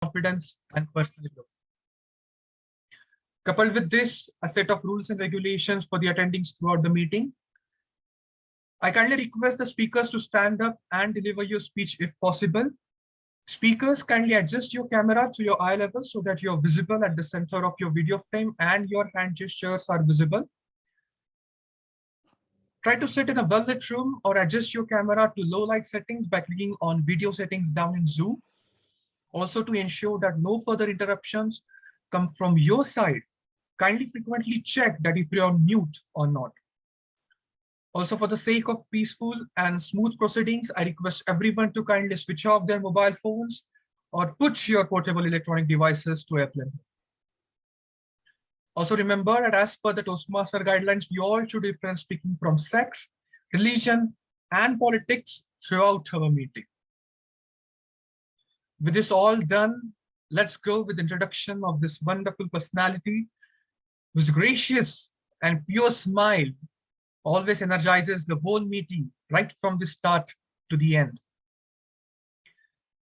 confidence and personal growth. Coupled with this, a set of rules and regulations for the attendings throughout the meeting. I kindly request the speakers to stand up and deliver your speech if possible. Speakers, kindly adjust your camera to your eye level so that you're visible at the center of your video frame and your hand gestures are visible. Try to sit in a well-lit room or adjust your camera to low light settings by clicking on video settings down in Zoom. Also, to ensure that no further interruptions come from your side, kindly frequently check that if you're on mute or not. Also, for the sake of peaceful and smooth proceedings, I request everyone to kindly switch off their mobile phones or put your portable electronic devices to airplane. Also remember that as per the Toastmaster guidelines, we all should refrain speaking from sex, religion, and politics throughout our meeting. With this all done, let's go with the introduction of this wonderful personality whose gracious and pure smile always energizes the whole meeting right from the start to the end.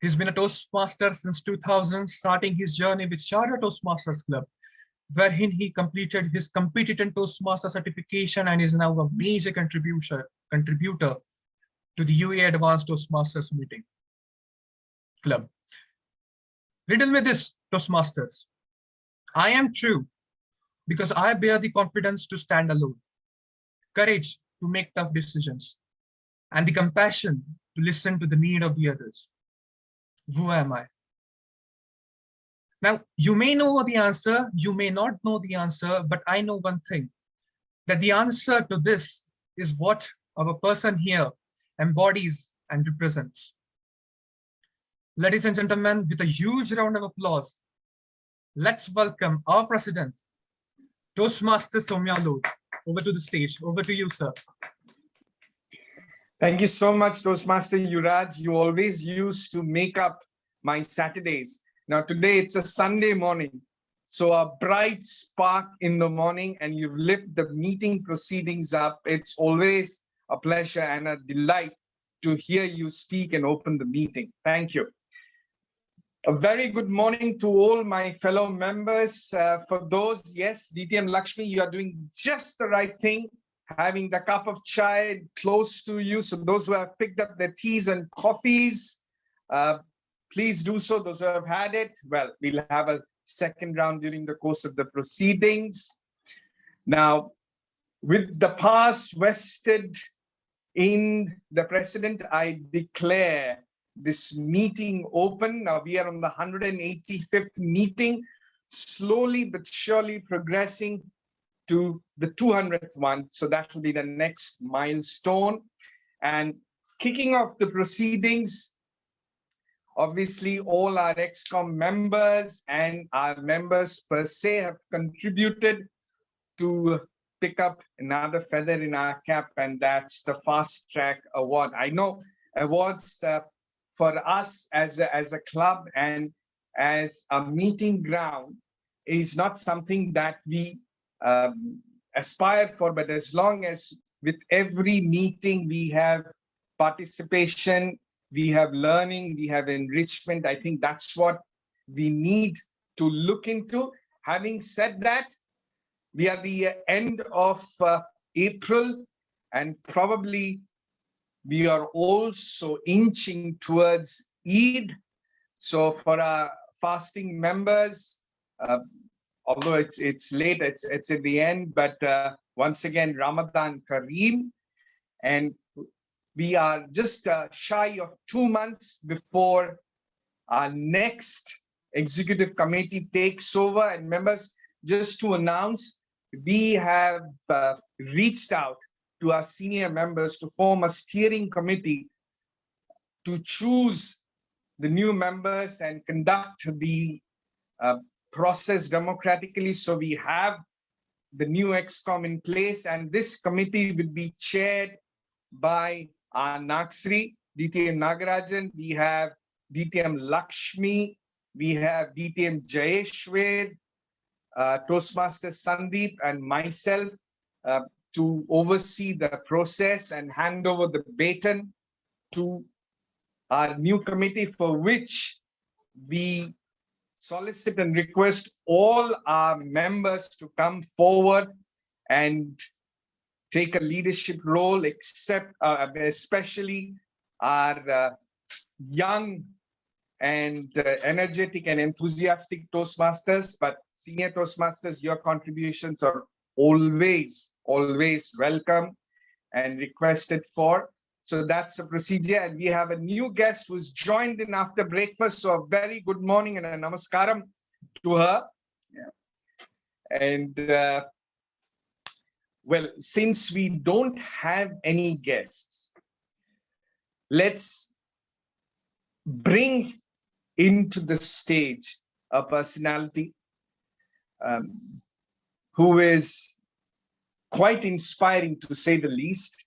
He's been a Toastmaster since 2000, starting his journey with Sharjah Toastmasters Club, wherein he completed his competent Toastmaster certification and is now a major contributor to the UAE Advanced Toastmasters meeting club. Riddle me this, Toastmasters. I am true because I bear the confidence to stand alone, courage to make tough decisions, and the compassion to listen to the need of the others. Who am I? Now, you may know the answer, you may not know the answer, but I know one thing, that the answer to this is what our person here embodies and represents. Ladies and gentlemen, with a huge round of applause, let's welcome our president, Toastmaster Soumya Lodh. Over to the stage. Over to you, sir. Thank you so much, Toastmaster Yuraj. You always used to make up my Saturdays. Now today it's a Sunday morning, so a bright spark in the morning, and you've lit the meeting proceedings up. It's always a pleasure and a delight to hear you speak and open the meeting. Thank you. A very good morning to all my fellow members. For those, yes, DTM Lakshmi, you are doing just the right thing, having the cup of chai close to you. So those who have picked up their teas and coffees, please do so. Those who have had it, well, we'll have a second round during the course of the proceedings. Now, with the powers vested in the president, I declare this meeting open. Now we are on the 185th meeting, slowly but surely progressing to the 200th one. So that will be the next milestone. And kicking off the proceedings, obviously all our ExCom members and our members per se have contributed to pick up another feather in our cap, and that's the Fast Track Award. I know awards for us as a club and as a meeting ground is not something that we aspire for, but as long as with every meeting we have participation, we have learning, we have enrichment, I think that's what we need to look into. Having said that, we are the end of April, and probably we are also inching towards Eid. So for our fasting members, although it's late, it's at the end, but once again, Ramadan Kareem. And we are just shy of 2 months before our next executive committee takes over. And members, just to announce, we have reached out to our senior members to form a steering committee to choose the new members and conduct the process democratically. So we have the new ExCom in place, and this committee will be chaired by our Naksri, DTM Nagarajan. We have DTM Lakshmi, we have DTM Jayeshwed, Toastmaster Sandeep, and myself to oversee the process and hand over the baton to our new committee, for which we solicit and request all our members to come forward and take a leadership role, except especially our young and energetic and enthusiastic Toastmasters. But senior Toastmasters, your contributions are always welcome and requested for. So that's a procedure. And we have a new guest who's joined in after breakfast. So a very good morning and a namaskaram to her. Yeah. And well, since we don't have any guests, let's bring into the stage a personality who is quite inspiring, to say the least.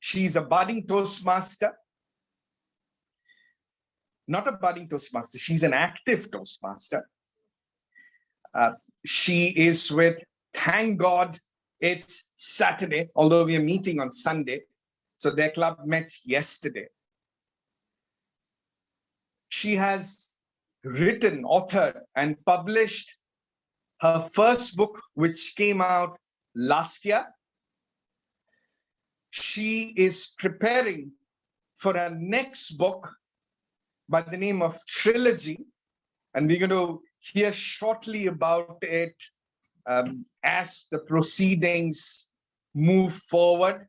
She's a budding Toastmaster. Not a budding Toastmaster, she's an active Toastmaster. She is with, thank God, it's Saturday, although we are meeting on Sunday. So their club met yesterday. She has written, authored, and published her first book, which came out last year. She is preparing for her next book by the name of Trilogy, and we're going to hear shortly about it as the proceedings move forward.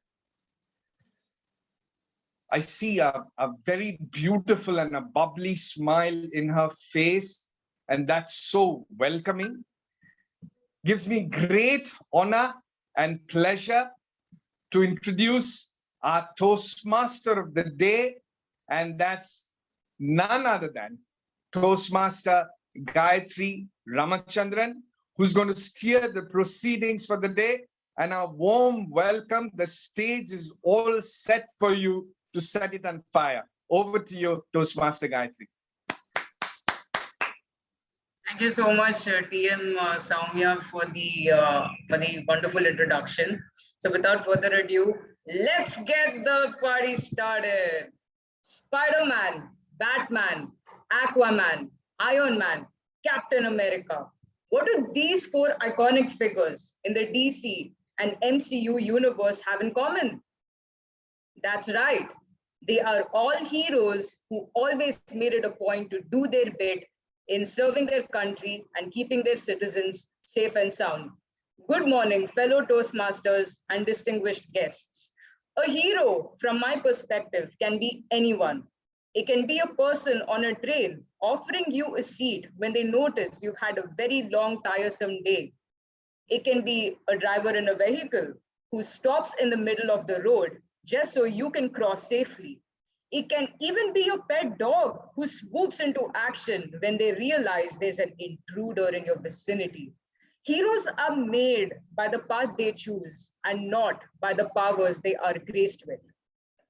I see a very beautiful and a bubbly smile in her face, and that's so welcoming. Gives me great honor and pleasure to introduce our Toastmaster of the day, and that's none other than Toastmaster Gayatri Ramachandran, who's going to steer the proceedings for the day. And a warm welcome. The stage is all set for you to set it on fire. Over to you, Toastmaster Gayatri. Thank you so much, TM Soumya, for the wonderful introduction. So without further ado, let's get the party started. Spider-Man, Batman, Aquaman, Iron Man, Captain America. What do these four iconic figures in the DC and MCU universe have in common? That's right. They are all heroes who always made it a point to do their bit in serving their country and keeping their citizens safe and sound. Good morning, fellow Toastmasters and distinguished guests. A hero, from my perspective, can be anyone. It can be a person on a train offering you a seat when they notice you've had a very long, tiresome day. It can be a driver in a vehicle who stops in the middle of the road just so you can cross safely. It can even be a pet dog who swoops into action when they realize there's an intruder in your vicinity. Heroes are made by the path they choose and not by the powers they are graced with.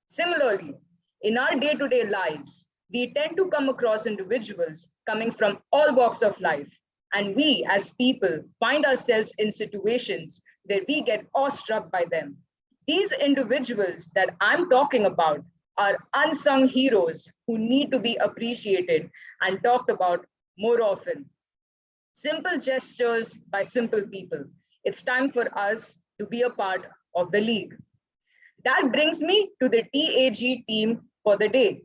Similarly, in our day-to-day lives, we tend to come across individuals coming from all walks of life, and we as people find ourselves in situations where we get awestruck by them. These individuals that I'm talking about are unsung heroes who need to be appreciated and talked about more often. Simple gestures by simple people. It's time for us to be a part of the league. That brings me to the TAG team for the day.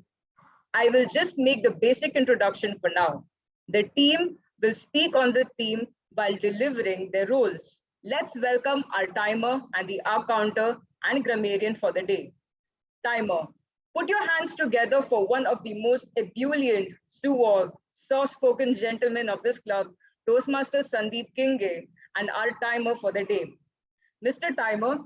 I will just make the basic introduction for now. The team will speak on the theme while delivering their roles. Let's welcome our timer and the hour counter and grammarian for the day. Timer, put your hands together for one of the most ebullient, suave, soft-spoken gentlemen of this club, Toastmaster Sandeep Kinge, and our timer for the day. Mr. Timer,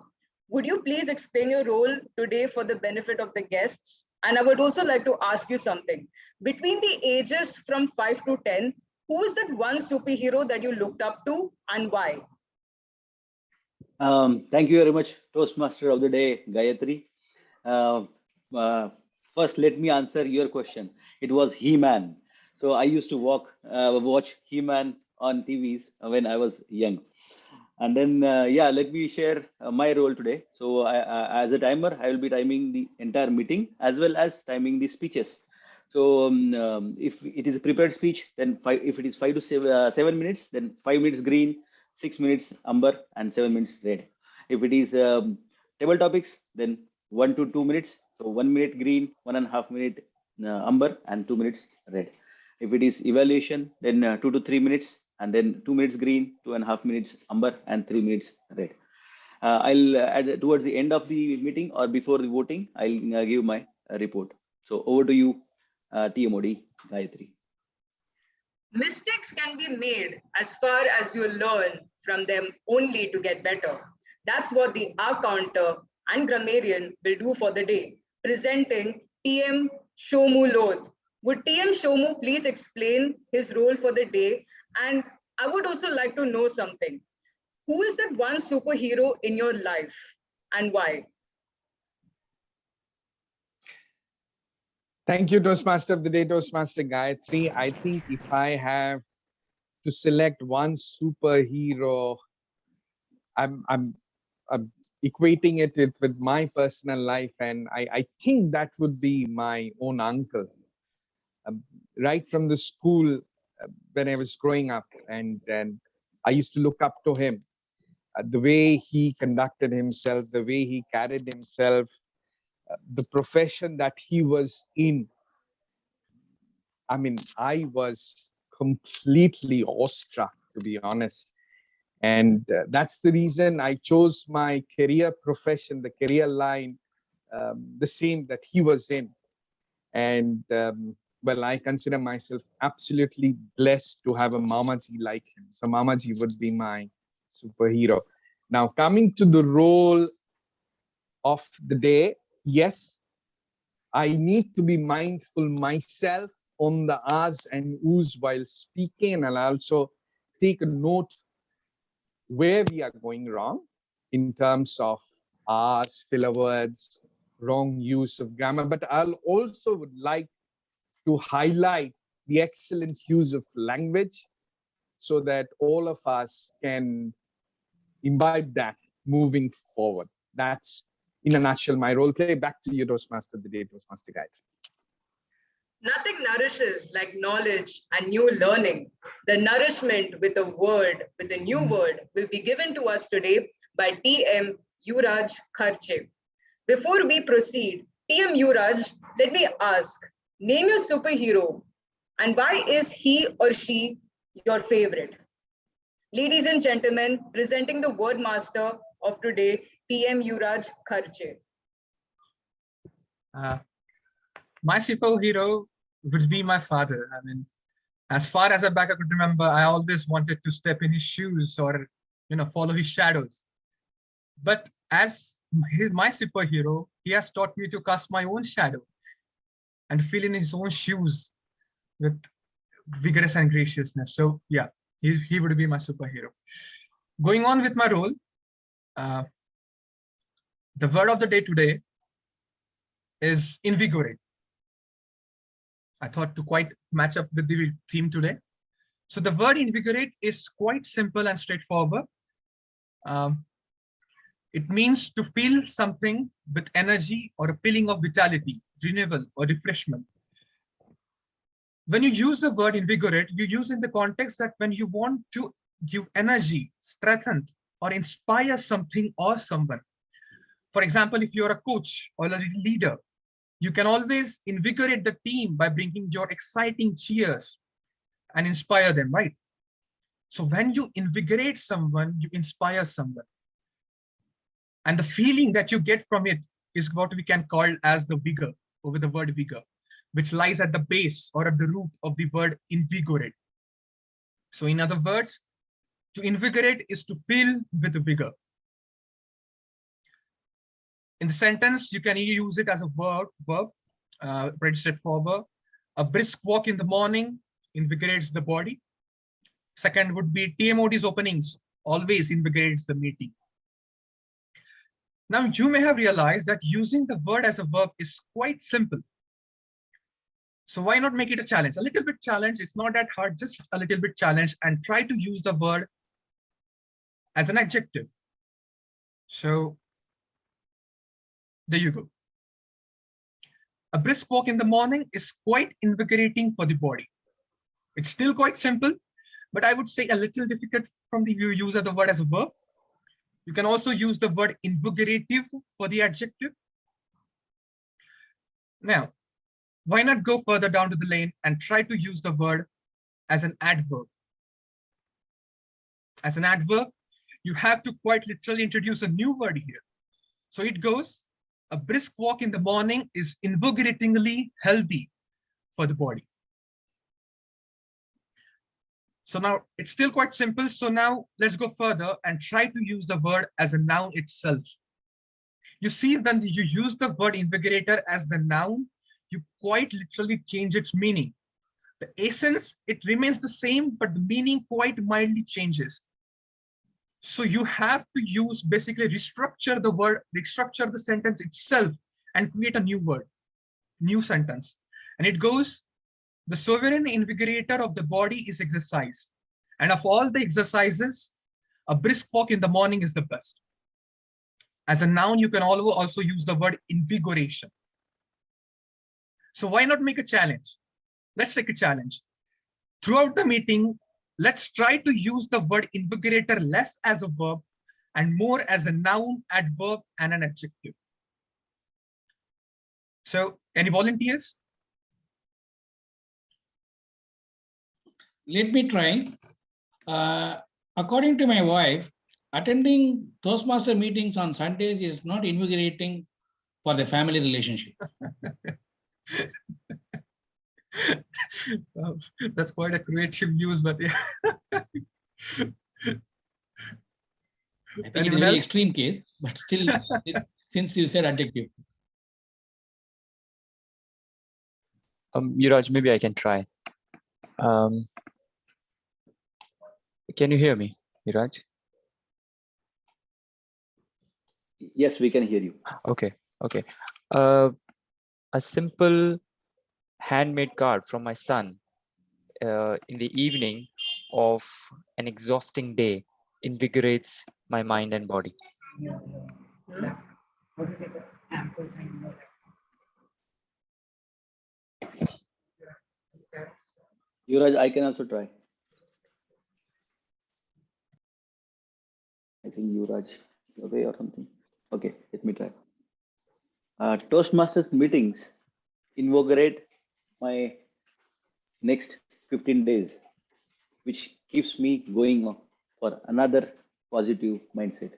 would you please explain your role today for the benefit of the guests? And I would also like to ask you something. Between the ages from 5 to 10, who is that one superhero that you looked up to and why? Thank you very much, Toastmaster of the day, Gayatri. Uh, First, let me answer your question. It was He-Man. So I used to watch He-Man on TVs when I was young. And then, yeah, let me share my role today. So as a timer, I will be timing the entire meeting as well as timing the speeches. So if it is a prepared speech, then if it is 5 to 7 minutes, then 5 minutes green, 6 minutes amber, and 7 minutes red. If it is table topics, then 1 to 2 minutes. So 1 minute green, 1.5 minute amber, and 2 minutes red. If it is evaluation, then 2 to 3 minutes, and then 2 minutes green, 2.5 minutes amber, and 3 minutes red. I'll add towards the end of the meeting or before the voting, I'll give my report. So over to you, TMOD, Gayatri. Mistakes can be made as far as you learn from them only to get better. That's what the R counter and grammarian will do for the day, presenting TM Shomu Loth. Would TM Shomu please explain his role for the day? And I would also like to know something. Who is that one superhero in your life and why? Thank you, Toastmaster of the Day, Toastmaster Gayatri. I think if I have to select one superhero, I'm equating it with my personal life, and I think that would be my own uncle. Right from the school when I was growing up, and I used to look up to him. The way he conducted himself, the way he carried himself, the profession that he was in. I mean, I was completely awestruck, to be honest. And that's the reason I chose my career profession, the career line, the same that he was in. And well, I consider myself absolutely blessed to have a Mamaji like him. So Mamaji would be my superhero. Now, coming to the role of the day, yes, I need to be mindful myself on the ahs and oohs while speaking, and I'll also take a note where we are going wrong in terms of ahs, filler words, wrong use of grammar. But I'll also would like to highlight the excellent use of language so that all of us can imbibe that moving forward. That's, in a nutshell, my role play. Back to you, Toastmaster of the Day, Toastmaster Gayatri. Nothing nourishes like knowledge and new learning. The nourishment with a word, with a new word, will be given to us today by TM Yuraj Kharche. Before we proceed, TM Yuraj, let me ask, name your superhero and why is he or she your favorite? Ladies and gentlemen, presenting the word master of today, TM Yuraj Kharche. My superhero would be my father. I mean, as far as I could remember, I always wanted to step in his shoes or, follow his shadows. But as my superhero, he has taught me to cast my own shadow and fill in his own shoes with vigorous and graciousness. So yeah, he would be my superhero. Going on with my role, the word of the day today is invigorate. I thought to quite match up with the theme today. So the word invigorate is quite simple and straightforward. It means to feel something with energy or a feeling of vitality, renewal, or refreshment. When you use the word invigorate, you use in the context that when you want to give energy, strengthen, or inspire something or someone. For example, if you're a coach or a leader, you can always invigorate the team by bringing your exciting cheers and inspire them, right? So when you invigorate someone, you inspire someone. And the feeling that you get from it is what we can call as the vigor, or with the word vigor, which lies at the base or at the root of the word invigorate. So in other words, to invigorate is to fill with vigor. In the sentence, you can use it as a verb, pretty straightforward. A brisk walk in the morning invigorates the body. Second would be TMOD's openings always invigorates the meeting. Now, you may have realized that using the word as a verb is quite simple. So why not make it a challenge? A little bit challenge. It's not that hard, just a little bit challenge, and try to use the word as an adjective. So there you go. A brisk walk in the morning is quite invigorating for the body. It's still quite simple, but I would say a little difficult from the use of the word as a verb. You can also use the word invigorative for the adjective. Now, why not go further down to the lane and try to use the word as an adverb? As an adverb, you have to quite literally introduce a new word here. So it goes, a brisk walk in the morning is invigoratingly healthy for the body. So now it's still quite simple. So now let's go further and try to use the word as a noun itself. You see, when you use the word invigorator as the noun, you quite literally change its meaning. The essence, it remains the same, but the meaning quite mildly changes. So you have to use, basically restructure the word, restructure the sentence itself and create a new word, new sentence. And it goes, the sovereign invigorator of the body is exercise. And of all the exercises, a brisk walk in the morning is the best. As a noun, you can also use the word invigoration. So why not make a challenge? Let's take a challenge. Throughout the meeting, let's try to use the word invigorator less as a verb and more as a noun, adverb, and an adjective. So any volunteers? Let me try. According to my wife, attending Toastmaster meetings on Sundays is not invigorating for the family relationship. That's quite a creative use, but yeah. I think it's a very extreme case, but still, since you said adjective. Yuraj, maybe I can try. Can you hear me, Yuraj? Yes, we can hear you. Okay, okay. A simple handmade card from my son in the evening of an exhausting day invigorates my mind and body. Yuraj, I can also try. I think Yuraj is away or something. Okay, let me try. Toastmasters meetings invigorate my next 15 days, which keeps me going for another positive mindset.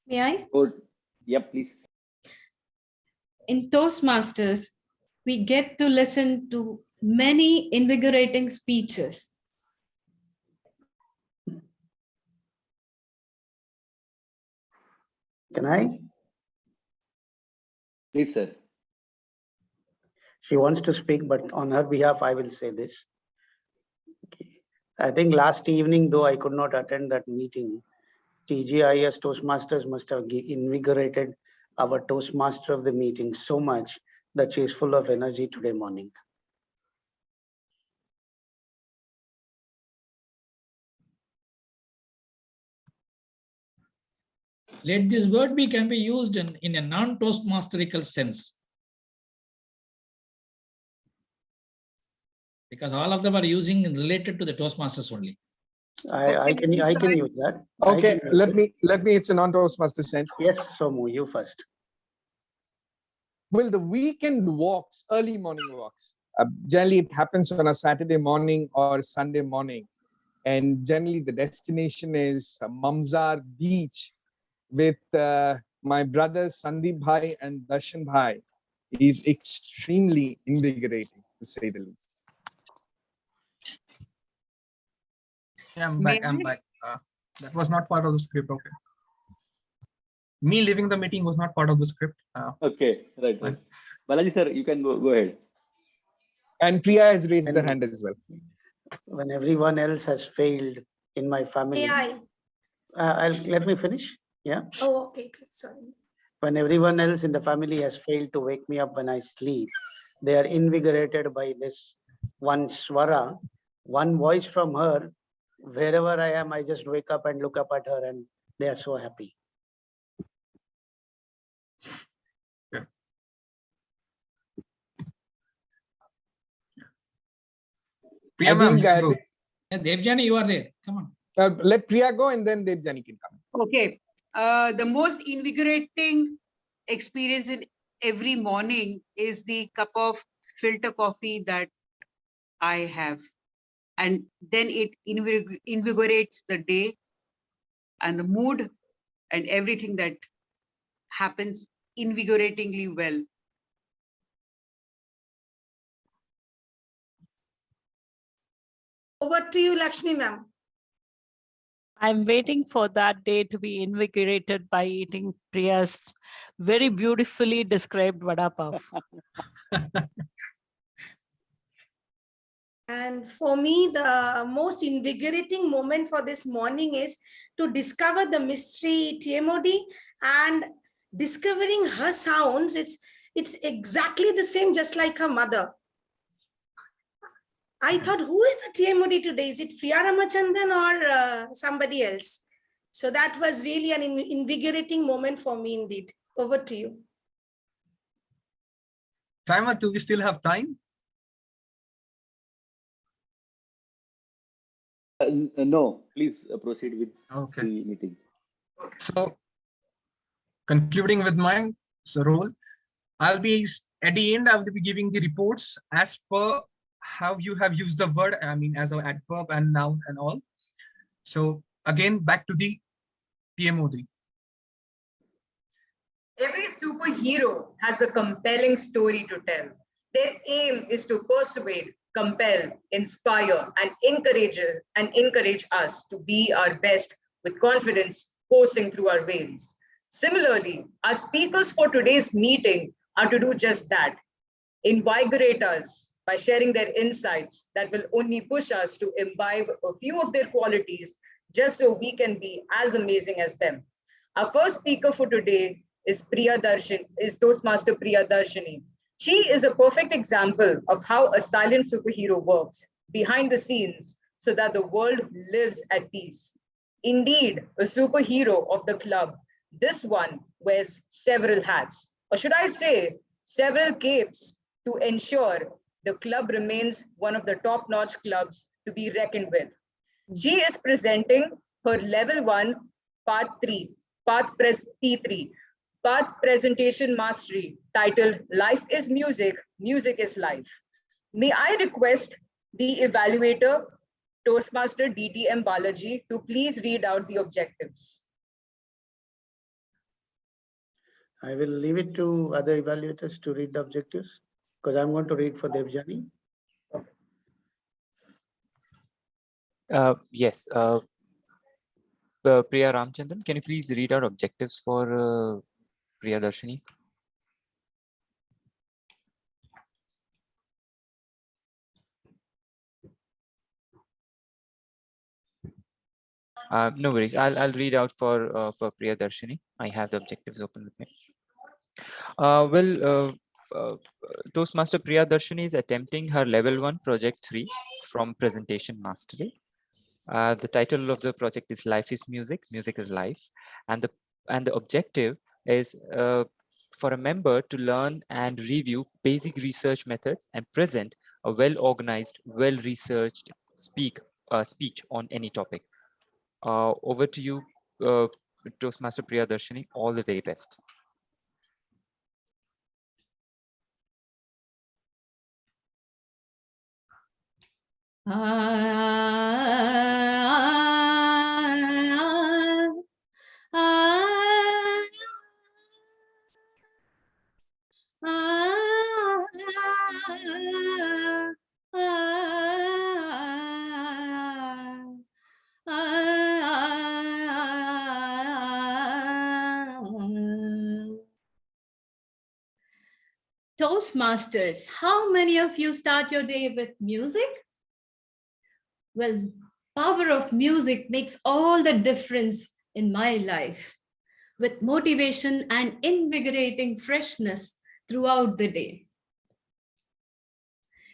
May I? Oh, yep, please. In Toastmasters, we get to listen to many invigorating speeches. Can I? Please, sir. She wants to speak, but on her behalf, I will say this. Okay. I think last evening, though I could not attend that meeting, TGIS Toastmasters must have invigorated our Toastmaster of the meeting so much that she is full of energy today morning. Let this word can be used in a non-Toastmasterical sense. Because all of them are using related to the Toastmasters only. I can use that. Okay, let me, it's a non-Toastmaster sense. Yes, Somu, you first. Well, the weekend walks, early morning walks, generally it happens on a Saturday morning or Sunday morning. And generally the destination is Mamzar Beach with my brothers Sandeep Bhai and Darshan Bhai. Is extremely invigorating, to say the least. Yeah, I'm back. That was not part of the script. Okay. Me leaving the meeting was not part of the script. Okay, right. Balaji sir, you can go ahead. And Priya has raised her hand as well. When everyone else has failed in my family. Let me finish. Yeah. Oh, okay. Sorry. When everyone else in the family has failed to wake me up when I sleep, they are invigorated by this one swara, one voice from her. Wherever I am, I just wake up and look up at her and they are so happy. Priya I ma'am, think, you can go. Devjani, you are there. Come on. let Priya go and then Devjani can come. Okay. The most invigorating experience in every morning is the cup of filter coffee that I have. And then it invigorates the day and the mood and everything that happens invigoratingly well. Over to you, Lakshmi ma'am. I'm waiting for that day to be invigorated by eating Priya's very beautifully described vada pav. And for me, the most invigorating moment for this morning is to discover the mystery TMOD and discovering her sounds. It's exactly the same, just like her mother. I thought, who is the TMOD today? Is it Priya Ramachandran or somebody else? So that was really an invigorating moment for me indeed. Over to you. Timer, do we still have time? No, please proceed with Okay. the meeting. So concluding with my role, at the end, I will be giving the reports as per how you have used the word, I mean, as an adverb and noun and all. So again, back to the TMOD. Every superhero has a compelling story to tell. Their aim is to persuade, compel, inspire, and encourage us to be our best with confidence coursing through our veins. Similarly, our speakers for today's meeting are to do just that, invigorate us by sharing their insights that will only push us to imbibe a few of their qualities just so we can be as amazing as them. Our first speaker for today is Toastmaster Priya Darshini. She is a perfect example of how a silent superhero works behind the scenes so that the world lives at peace. Indeed, a superhero of the club, this one wears several hats, or should I say, several capes to ensure the club remains one of the top-notch clubs to be reckoned with. She is presenting her level 1, part 3, P3, Path Presentation Mastery, titled Life is Music, Music is Life. May I request the evaluator, Toastmaster DTM Balaji, to please read out the objectives. I will leave it to other evaluators to read the objectives because I'm going to read for Devjani. Yes. Priya Ramchandran, can you please read out objectives for Priya Darshini? No worries. I'll read out for Priya Darshini. I have the objectives open with me. Toastmaster Priya Darshini is attempting her level 1 project 3 from presentation mastery. The title of the project is Life is Music, Music is Life, and the objective is for a member to learn and review basic research methods and present a well-organized, well-researched speech on any topic. Over to you, Toastmaster Priya Darshini. All the very best. Toastmasters, how many of you start your day with music? Well, power of music makes all the difference in my life, with motivation and invigorating freshness throughout the day.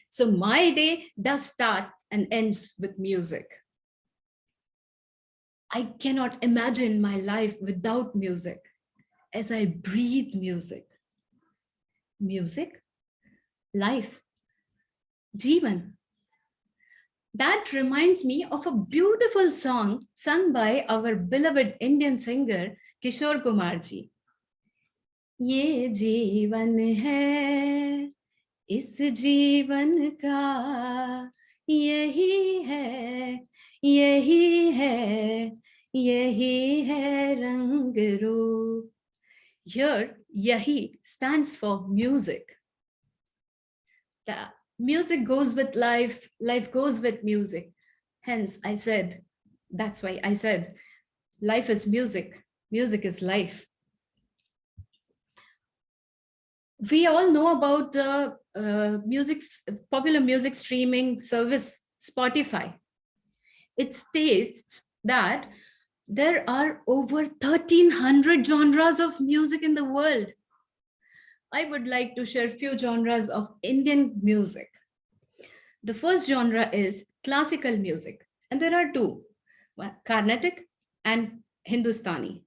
So my day does start and ends with music. I cannot imagine my life without music, as I breathe music. Music, life, Jeevan. That reminds me of a beautiful song sung by our beloved Indian singer Kishore Kumar ji. ये जीवन है, इस जीवन का यही है, यही है, यही है रंग रूप. Here, yahi stands for music. The music goes with life, life goes with music. Hence, I said, that's why I said, life is music, music is life. We all know about the popular music streaming service, Spotify. It states that there are over 1,300 genres of music in the world. I would like to share few genres of Indian music. The first genre is classical music, and there are two, Carnatic and Hindustani.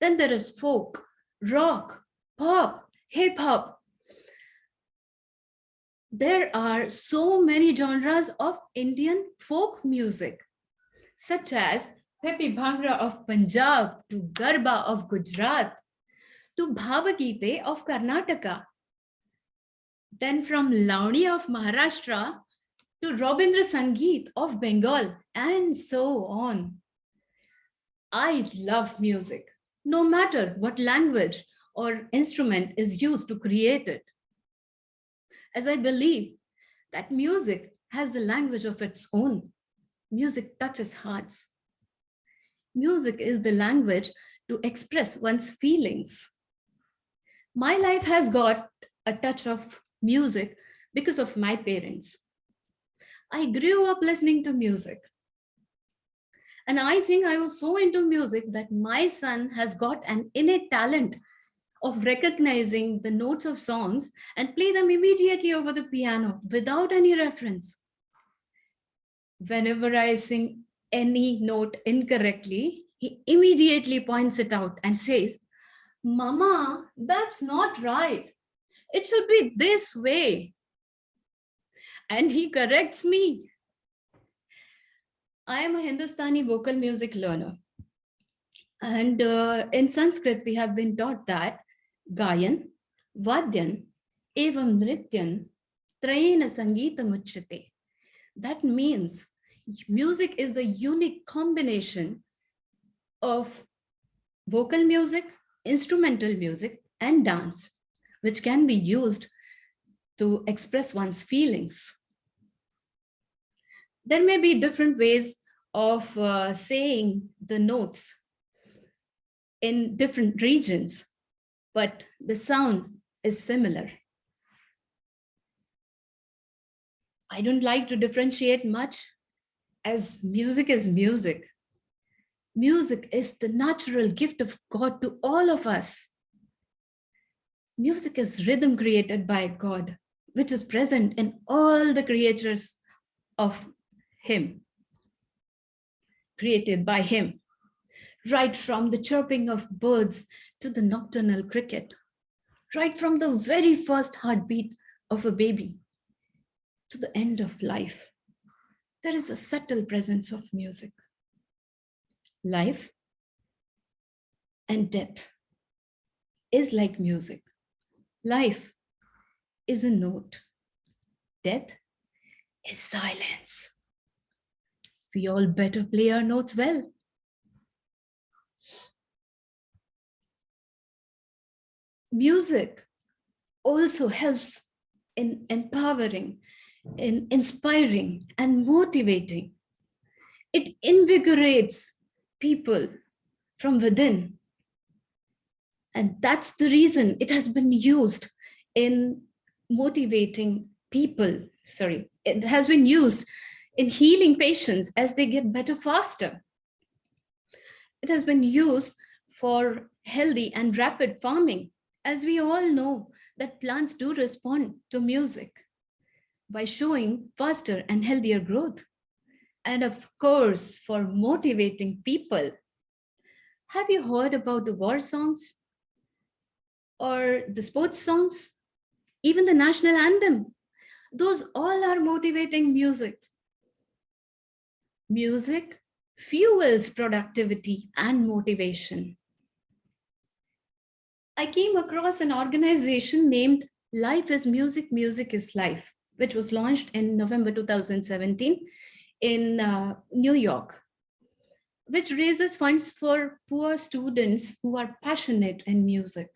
Then there is folk, rock, pop, hip hop. There are so many genres of Indian folk music, such as Pepi Bhangra of Punjab to Garba of Gujarat to Bhavagite of Karnataka. Then from Launi of Maharashtra to Rabindra Sangeet of Bengal, and so on. I love music, no matter what language or instrument is used to create it, as I believe that music has the language of its own. Music touches hearts. Music is the language to express one's feelings. My life has got a touch of music because of my parents. I grew up listening to music. And I think I was so into music that my son has got an innate talent of recognizing the notes of songs and play them immediately over the piano without any reference. Whenever I sing any note incorrectly, he immediately points it out and says, "Mama, that's not right. It should be this way." And he corrects me. I am a Hindustani vocal music learner. And in Sanskrit, we have been taught that Gayan, Vadyan, Evam Nrityan, Trayena Sangeetam Uchyate. That means music is the unique combination of vocal music, instrumental music, and dance, which can be used to express one's feelings. There may be different ways of saying the notes in different regions, but the sound is similar. I don't like to differentiate much, as music is music. Music is the natural gift of God to all of us. Music is rhythm created by God, which is present in all the creatures of Him, created by Him, right from the chirping of birds to the nocturnal cricket, right from the very first heartbeat of a baby to the end of life. There is a subtle presence of music. Life and death is like music. Life is a note. Death is silence. We all better play our notes well. Music also helps in empowering, in inspiring and motivating. It invigorates people from within. And that's the reason it has been used in motivating people. It has been used in healing patients as they get better faster. It has been used for healthy and rapid farming, as we all know that plants do respond to music by showing faster and healthier growth. And of course, for motivating people. Have you heard about the war songs or the sports songs? Even the national anthem. Those all are motivating music. Music fuels productivity and motivation. I came across an organization named Life is Music, Music is Life, which was launched in November 2017 in New York, which raises funds for poor students who are passionate in music.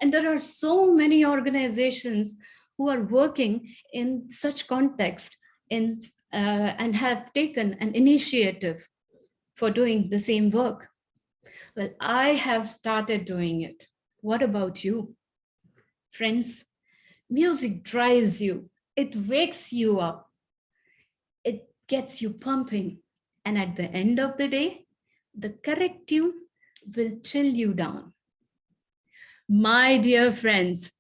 And there are so many organizations who are working in such context and have taken an initiative for doing the same work. Well, I have started doing it. What about you? Friends, music drives you. It wakes you up. It gets you pumping. And at the end of the day, the correct tune will chill you down. My dear friends,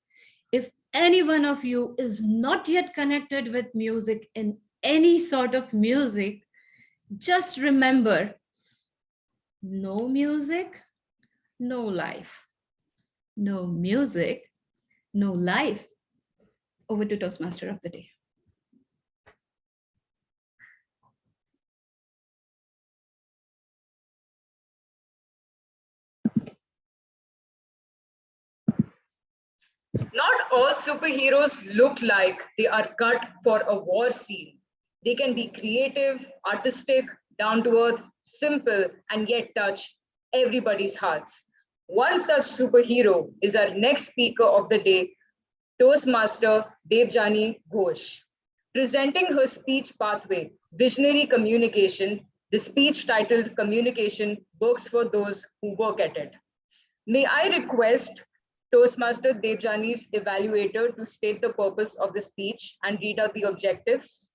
if any one of you is not yet connected with music in any sort of music, just remember, no music, no life. No music, no life. Over to Toastmaster of the Day. Not all superheroes look like they are cut for a war scene. They can be creative, artistic, down to earth, simple, and yet touch everybody's hearts. One such superhero is our next speaker of the day, Toastmaster Devjani Ghosh. Presenting her speech pathway, Visionary Communication, the speech titled Communication Works for Those Who Work at It. May I request Toastmaster Devjani's evaluator to state the purpose of the speech and read out the objectives?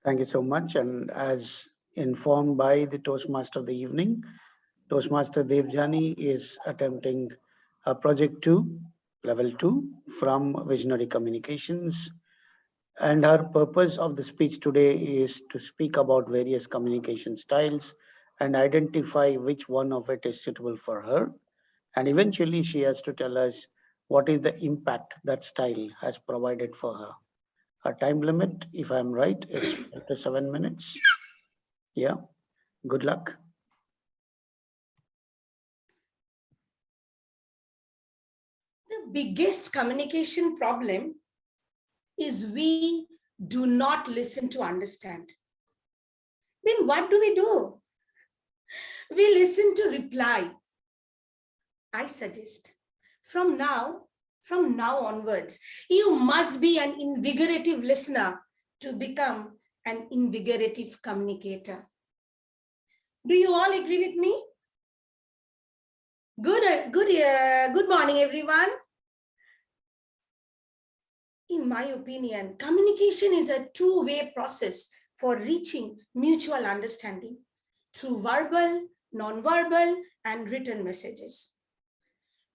Thank you so much. And as informed by the Toastmaster of the evening, Toastmaster Devjani is attempting a project 2, level 2 from Visionary Communications. And her purpose of the speech today is to speak about various communication styles and identify which one of it is suitable for her. And eventually she has to tell us what is the impact that style has provided for her. Her time limit, if I'm right, is 5 to 7 minutes. Yeah, good luck. The biggest communication problem is we do not listen to understand. Then what do? We listen to reply. I suggest from now onwards, you must be an invigorative listener to become an invigorative communicator. Do you all agree with me? Good morning, everyone. In my opinion, communication is a two-way process for reaching mutual understanding through verbal, non-verbal, and written messages.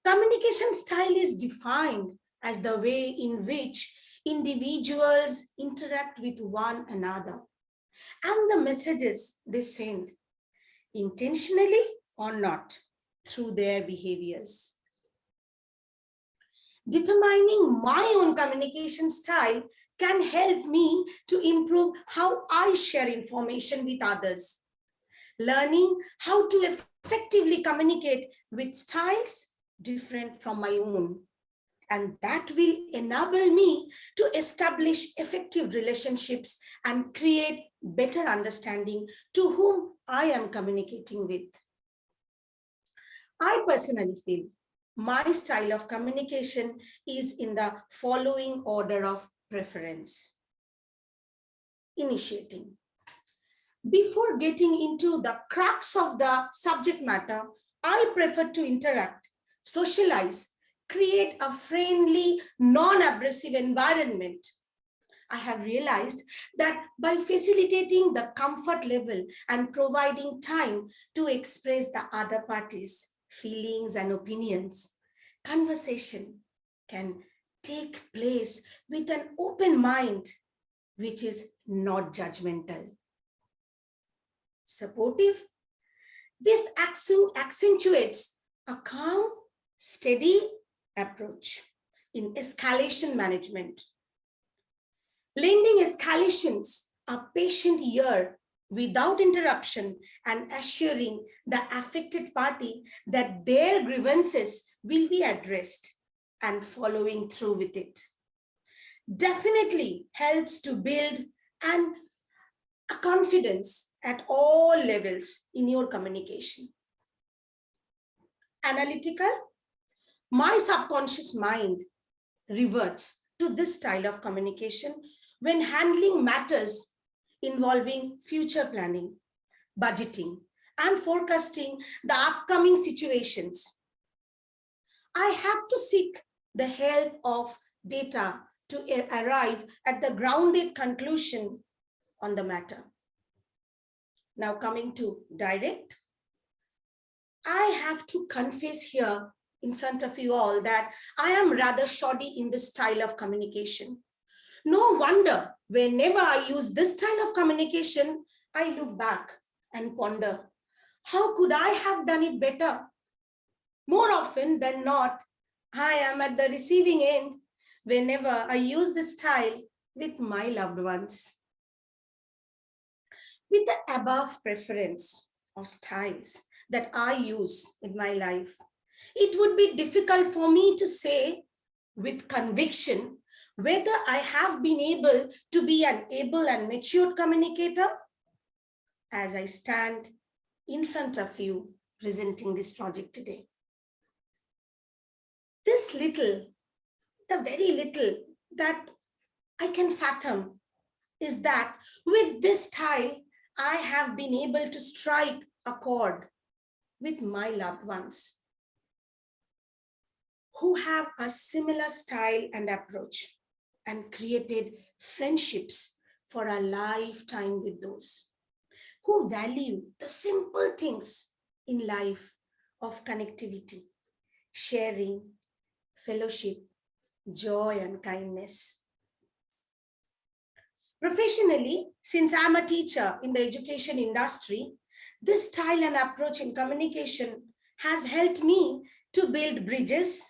Communication style is defined as the way in which individuals interact with one another and the messages they send, intentionally or not, through their behaviors. Determining my own communication style can help me to improve how I share information with others. Learning how to effectively communicate with styles different from my own. And that will enable me to establish effective relationships and create better understanding to whom I am communicating with. I personally feel my style of communication is in the following order of preference. Initiating. Before getting into the crux of the subject matter, I prefer to interact, socialize, create a friendly, non-abrasive environment. I have realized that by facilitating the comfort level and providing time to express the other party's feelings and opinions, conversation can take place with an open mind, which is not judgmental. Supportive. This accentuates a calm, steady approach in escalation management. Blending escalations a patient ear without interruption and assuring the affected party that their grievances will be addressed and following through with it. Definitely helps to build a confidence at all levels in your communication. Analytical, my subconscious mind reverts to this style of communication when handling matters involving future planning, budgeting, and forecasting the upcoming situations. I have to seek the help of data to arrive at the grounded conclusion on the matter. Now coming to direct, I have to confess here in front of you all that I am rather shoddy in this style of communication. No wonder whenever I use this style of communication, I look back and ponder, how could I have done it better? More often than not, I am at the receiving end whenever I use this style with my loved ones. With the above preference or styles that I use in my life, it would be difficult for me to say with conviction whether I have been able to be an able and matured communicator as I stand in front of you presenting this project today. This little, the very little that I can fathom is that with this style, I have been able to strike a chord with my loved ones who have a similar style and approach and created friendships for a lifetime with those who value the simple things in life of connectivity, sharing, fellowship, joy, and kindness. Professionally, since I'm a teacher in the education industry, this style and approach in communication has helped me to build bridges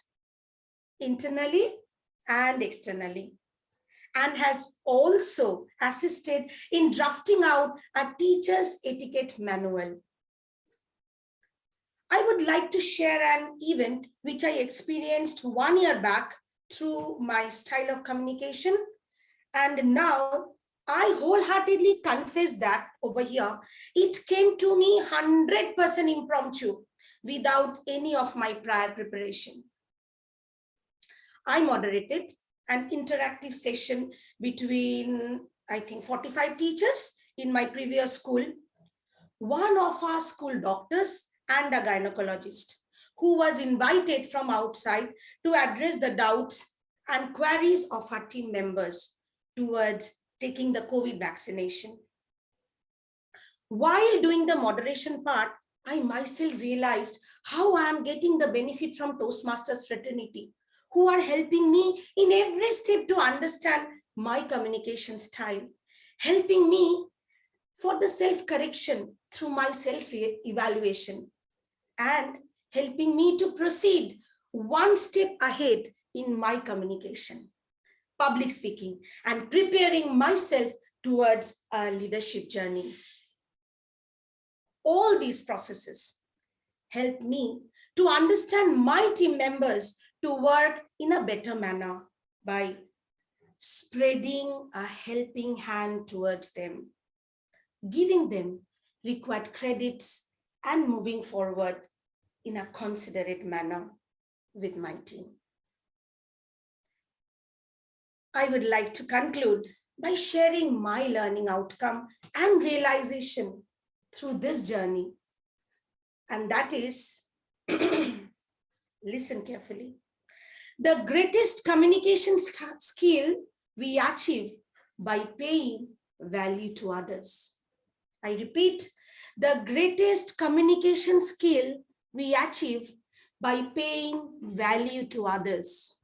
internally and externally, and has also assisted in drafting out a teacher's etiquette manual. I would like to share an event which I experienced 1 year back through my style of communication. And now I wholeheartedly confess that over here, it came to me 100% impromptu without any of my prior preparation. I moderated an interactive session between, I think, 45 teachers in my previous school, one of our school doctors and a gynecologist who was invited from outside to address the doubts and queries of our team members towards taking the COVID vaccination. While doing the moderation part, I myself realized how I am getting the benefit from Toastmasters fraternity, who are helping me in every step to understand my communication style, helping me for the self-correction through my self-evaluation, and helping me to proceed one step ahead in my communication, public speaking, and preparing myself towards a leadership journey. All these processes help me to understand my team members to work in a better manner by spreading a helping hand towards them, giving them required credits, and moving forward in a considerate manner with my team. I would like to conclude by sharing my learning outcome and realization through this journey. And that is, listen carefully, the greatest communication skill we achieve by paying value to others. I repeat, the greatest communication skill we achieve by paying value to others.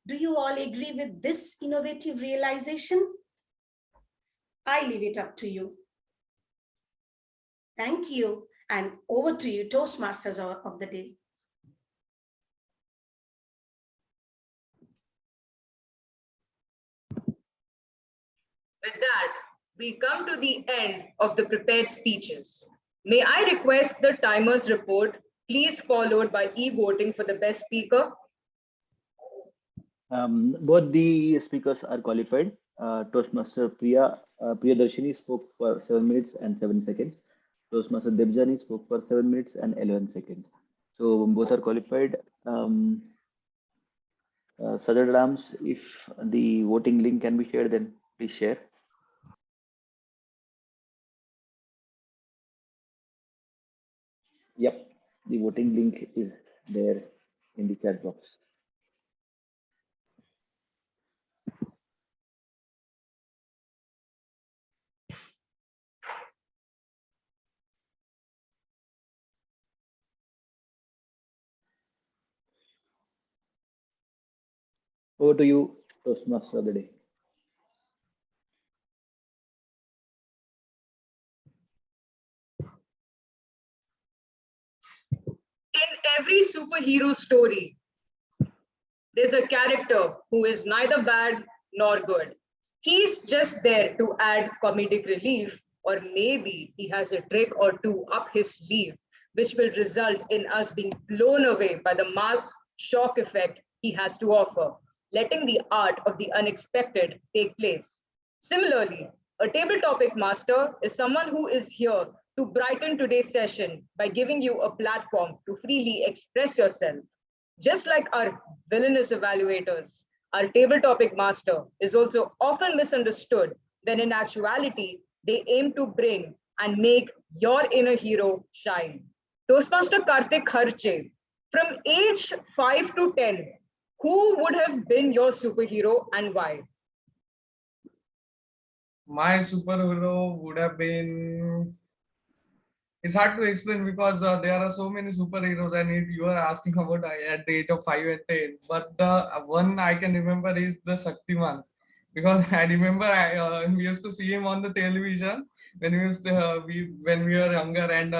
Do you all agree with this innovative realization? I leave it up to you. Thank you, and over to you, Toastmasters of the day. With that, we come to the end of the prepared speeches. May I request the timer's report, please followed by e-voting for the best speaker. Both the speakers are qualified. Toastmaster Priyadarshini spoke for 7 minutes and 7 seconds. Toastmaster Debjani spoke for 7 minutes and 11 seconds. So both are qualified. Sajad Rams, if the voting link can be shared, then please share. Yep, the voting link is there in the chat box. Over to you, Toastmaster of the day. In every superhero story, there's a character who is neither bad nor good. He's just there to add comedic relief, or maybe he has a trick or two up his sleeve, which will result in us being blown away by the mass shock effect he has to offer, letting the art of the unexpected take place. Similarly, a table topic master is someone who is here to brighten today's session by giving you a platform to freely express yourself. Just like our villainous evaluators, our table topic master is also often misunderstood when in actuality, they aim to bring and make your inner hero shine. Toastmaster Karthik Kharche, from age 5 to 10, who would have been your superhero and why? My superhero would have been, it's hard to explain because there are so many superheroes, and if you are asking about at the age of 5 and 10, but the one I can remember is the Shaktiman, because I remember we used to see him on the television when when we were younger, and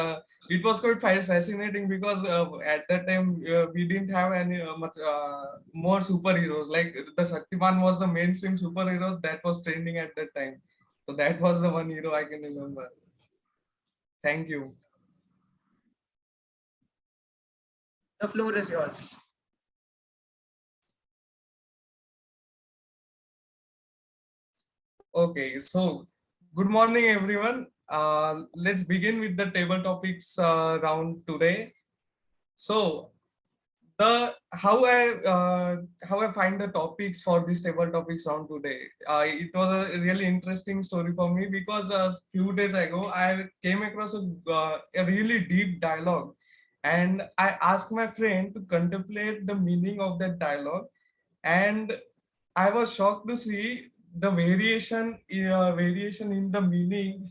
it was quite fascinating because at that time we didn't have any more superheroes. Like the Shaktiman was the mainstream superhero that was trending at that time. So that was the one hero I can remember. Thank you. The floor is yours. Okay, so good morning, everyone. Let's begin with the table topics round today. So the how I find the topics for this table topics round today. It was a really interesting story for me because a few days ago I came across a really deep dialogue, and I asked my friend to contemplate the meaning of that dialogue, and I was shocked to see the variation in the meaning,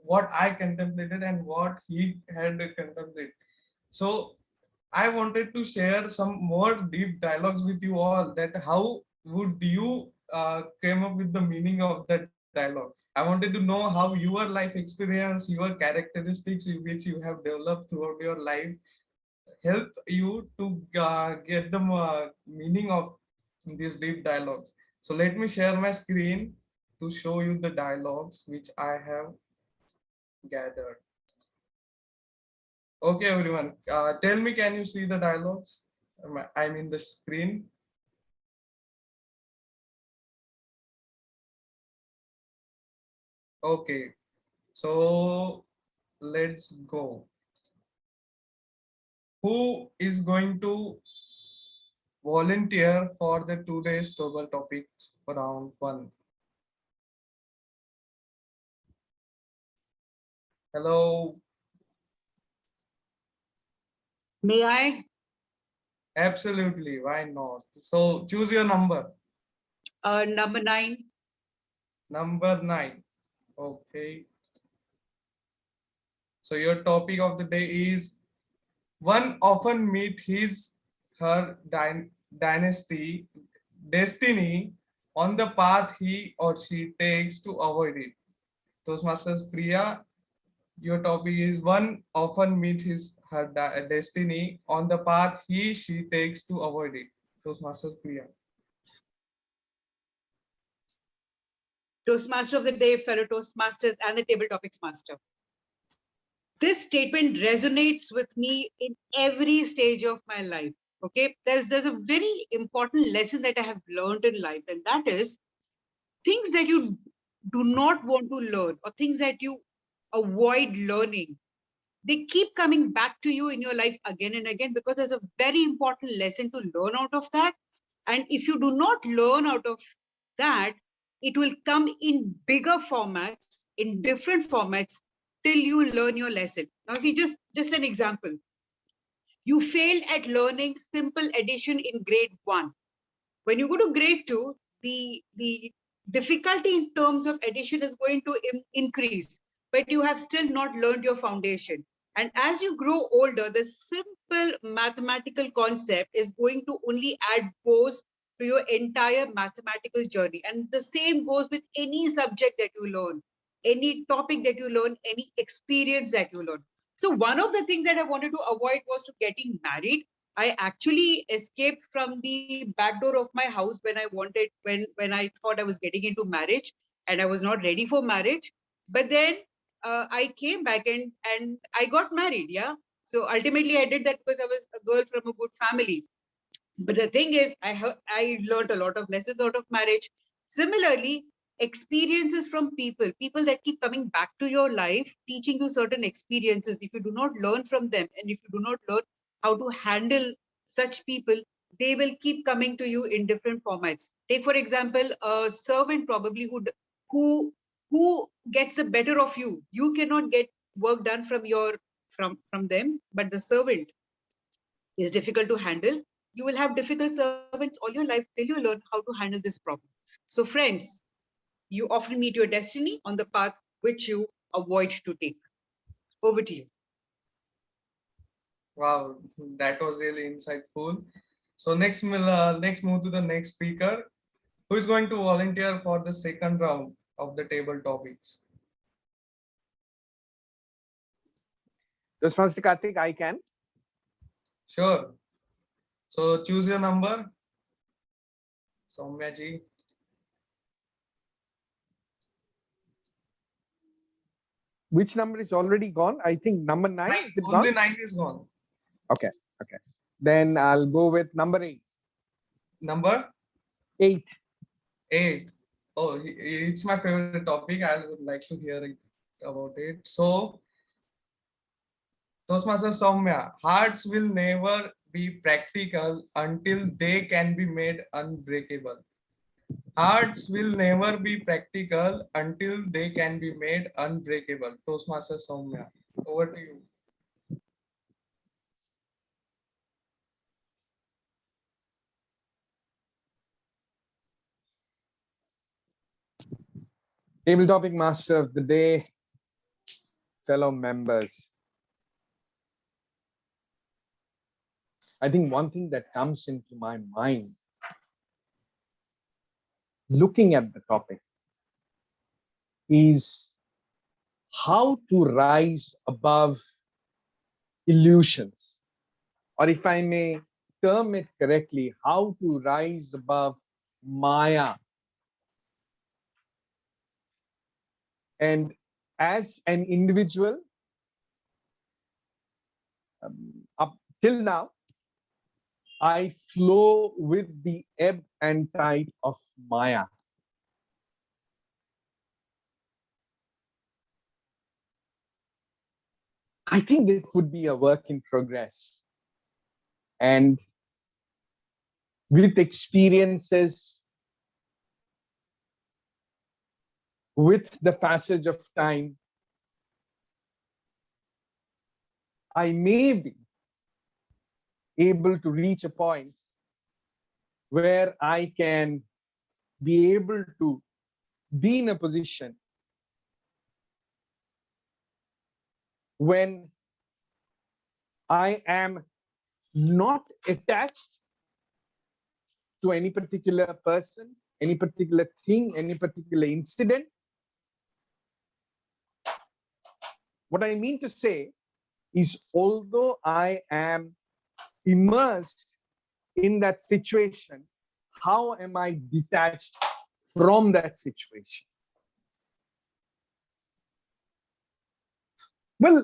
what I contemplated and what he had contemplated. So I wanted to share some more deep dialogues with you all, that how would you came up with the meaning of that dialogue. I wanted to know how your life experience, your characteristics which you have developed throughout your life help you to get the meaning of these deep dialogues. So let me share my screen to show you the dialogues which I have gathered. Okay, everyone, tell me, can you see the dialogues? I'm in the screen. Okay, so let's go. Who is going to volunteer for the today's table topics for round one? Hello. May I? Absolutely, why not? So choose your number. Number 9. Number 9. Okay. So your topic of the day is one often meet his her dynasty destiny on the path he or she takes to avoid it. Toastmasters Priya, your topic is one often meet his her destiny on the path he she takes to avoid it. Toastmasters Priya. Toastmaster of the day, fellow Toastmasters, and the Table Topics Master. This statement resonates with me in every stage of my life. Okay, there's a very important lesson that I have learned in life, and that is things that you do not want to learn or things that you avoid learning. They keep coming back to you in your life again and again because there's a very important lesson to learn out of that. And if you do not learn out of that, it will come in bigger formats, in different formats, till you learn your lesson. Now, see, just an example. You failed at learning simple addition in grade 1. When you go to grade 2, the difficulty in terms of addition is going to increase, but you have still not learned your foundation. And as you grow older, the simple mathematical concept is going to only add pose to your entire mathematical journey. And the same goes with any subject that you learn, any topic that you learn, any experience that you learn. So one of the things that I wanted to avoid was to getting married. I actually escaped from the back door of my house when I thought I was getting into marriage and I was not ready for marriage. But then I came back and I got married. Yeah. So ultimately I did that because I was a girl from a good family. But the thing is, I learned a lot of lessons out of marriage. Similarly, experiences from people that keep coming back to your life, teaching you certain experiences. If you do not learn from them, and if you do not learn how to handle such people, they will keep coming to you in different formats. Take, for example, a servant probably who gets the better of you. You cannot get work done from them, but the servant is difficult to handle. You will have difficult servants all your life till you learn how to handle this problem. So friends, you often meet your destiny on the path which you avoid to take. Over to you. Wow, that was really insightful. So next next move to the next speaker, who is going to volunteer for the second round of the table topics. Just first, Karthik, I can. Sure. So choose your number. Soumya ji. Which number is already gone? I think number 9. Is it only gone? 9 is gone. Okay. Then I'll go with number 8. Number 8. 8. Oh, it's my favorite topic. I would like to hear about it. So, Toastmaster Soumya, hearts will never be practical until they can be made unbreakable. Hearts will never be practical until they can be made unbreakable. Toastmaster Soumya, over to you. Table topic master of the day, fellow members. I think one thing that comes into my mind looking at the topic is how to rise above illusions, or if I may term it correctly, how to rise above Maya. And as an individual, up till now, I flow with the ebb and tide of Maya. I think it would be a work in progress. And with experiences, with the passage of time, I may be able to reach a point where I can be able to be in a position when I am not attached to any particular person, any particular thing, any particular incident. What I mean to say is, although I am immersed in that situation, how am I detached from that situation? Well,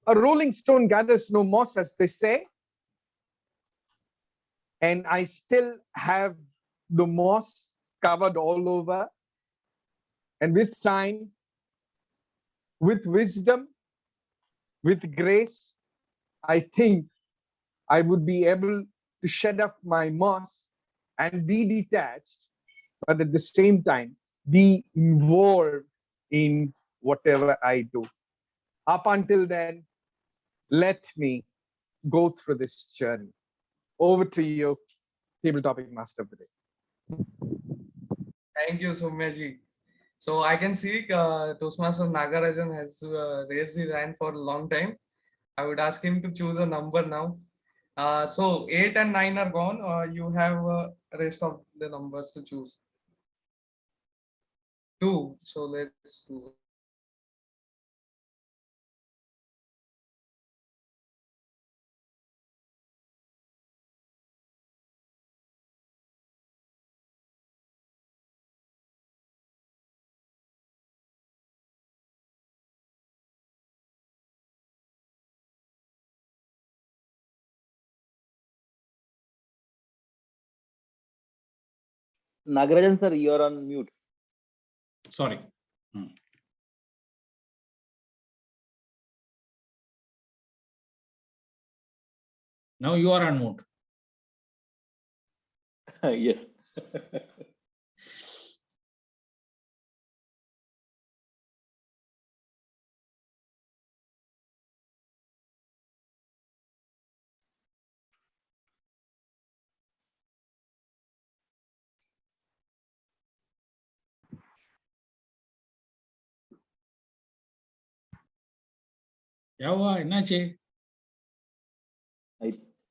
a rolling stone gathers no moss, as they say. And I still have the moss covered all over. And with time, with wisdom, with grace, I think I would be able to shed off my moss and be detached, but at the same time, be involved in whatever I do. Up until then, let me go through this journey. Over to you, Table Topic Master of the Day. Thank you, Soumyaji. So I can see Toastmaster Nagarajan has raised his hand for a long time. I would ask him to choose a number now. So 8 and 9 are gone. You have rest of the numbers to choose. 2. So let's do. Nagarajan sir, you're on mute. Sorry. Now you are on mute. Yes. Yawa, enache?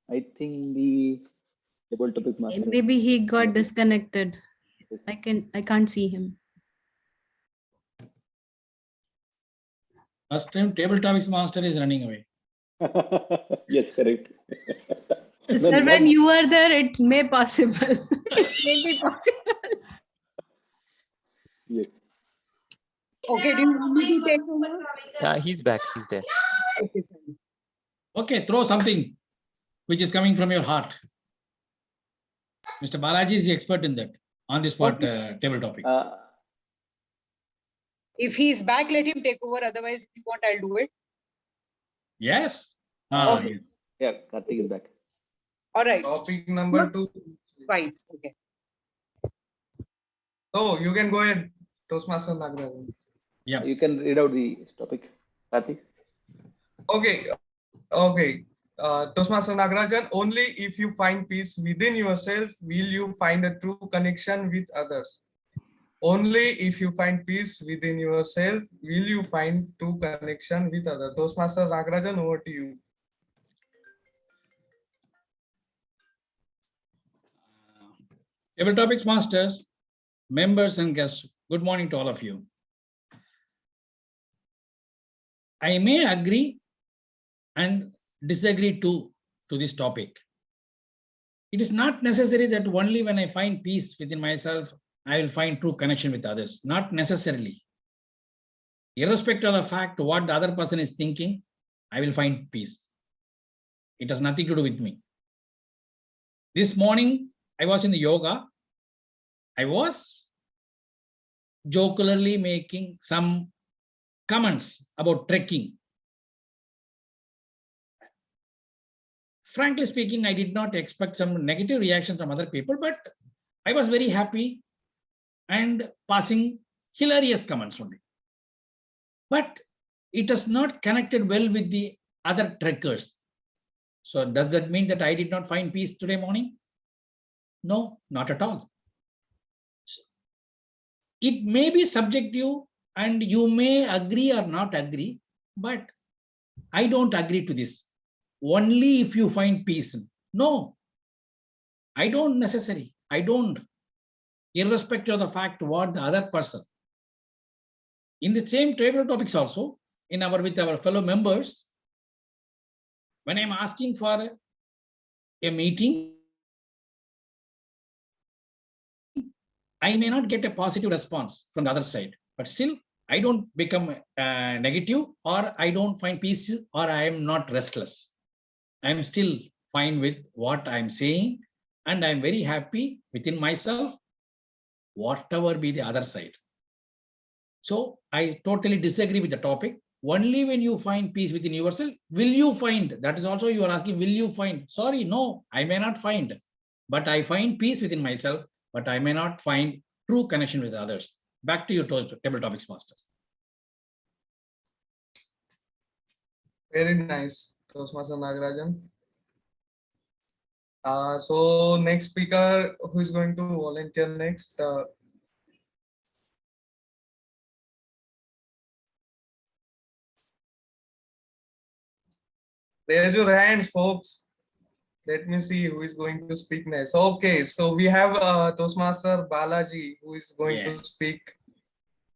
I think the table topic master. Maybe he got disconnected. I can't see him. First time Table Topics Master is running away. Yes, correct. Sir, when you are there, it may possible. It may be possible. Yes. Okay, do you want me to take over? Yeah, he's back. He's there. Okay, fine. Okay, throw something which is coming from your heart. Mr. Balaji is the expert in that, on the spot table topics. If he's back, let him take over. Otherwise, if you want, I'll do it. Yes. Okay. Yes. Yeah, Karthik is back. All right. Topic number 2. Fine. Okay. So you can go ahead, Toastmaster Nagarajan. Yeah. You can read out the topic, Karthik. Okay. Okay. Toastmaster Nagarajan, only if you find peace within yourself will you find a true connection with others. Only if you find peace within yourself will you find true connection with others. Toastmaster Nagarajan, over to you. Table Topics Masters, members and guests, good morning to all of you. I may agree and disagree to this topic. It is not necessary that only when I find peace within myself, I will find true connection with others. Not necessarily. Irrespective of the fact what the other person is thinking, I will find peace. It has nothing to do with me. This morning, I was in the yoga. I was jocularly making some comments about trekking. Frankly speaking, I did not expect some negative reactions from other people, but I was very happy and passing hilarious comments only. But it has not connected well with the other trekkers. So does that mean that I did not find peace today morning? No, not at all. It may be subjective and you may agree or not agree, but I don't agree to this. Only if you find peace. No, I don't necessarily. I don't. Irrespective of the fact what the other person. In the same table topics also, with our fellow members, when I'm asking for a meeting, I may not get a positive response from the other side, but still I don't become negative, or I don't find peace, or I am not restless. I am still fine with what I'm saying, and I'm very happy within myself, whatever be the other side. So I totally disagree with the topic. Only when you find peace within yourself, will you find, that is also you are asking, will you find? Sorry, no, I may not find, but I find peace within myself, but I may not find true connection with others. Back to you, table topics masters. Very nice, Toastmaster Nagarajan. So next speaker, who is going to volunteer next? Raise your hands, folks. Let me see who is going to speak next. Okay, so we have Toastmaster Balaji, who is going to speak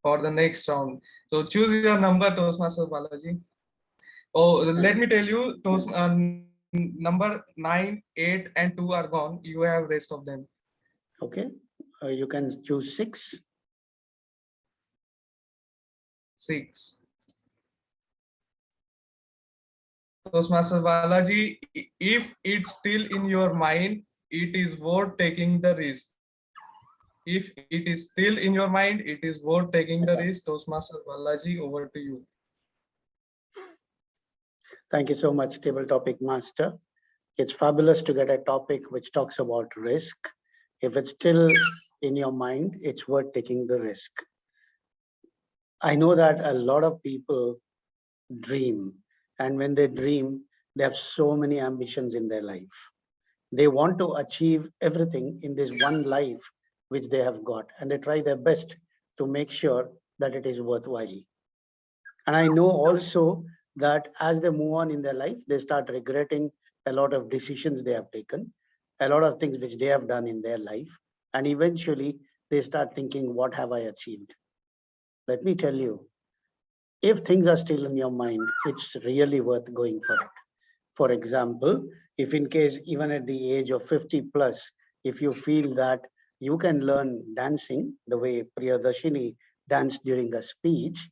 for the next round. So choose your number, Toastmaster Balaji. Oh, let me tell you, number 9, 8, and 2 are gone. You have rest of them. Okay, you can choose 6. 6. Toastmaster Balaji, if it's still in your mind, it is worth taking the risk. If it is still in your mind, it is worth taking the risk. Toastmaster Balaji, over to you. Thank you so much, Table Topic Master. It's fabulous to get a topic which talks about risk. If it's still in your mind, it's worth taking the risk. I know that a lot of people dream, and when they dream, they have so many ambitions in their life. They want to achieve everything in this one life which they have got, and they try their best to make sure that it is worthwhile. And I know also that as they move on in their life, they start regretting a lot of decisions they have taken, a lot of things which they have done in their life. And eventually they start thinking, what have I achieved? Let me tell you, if things are still in your mind, it's really worth going for it. For example, if in case even at the age of 50 plus, if you feel that you can learn dancing the way Priyadashini danced during a speech,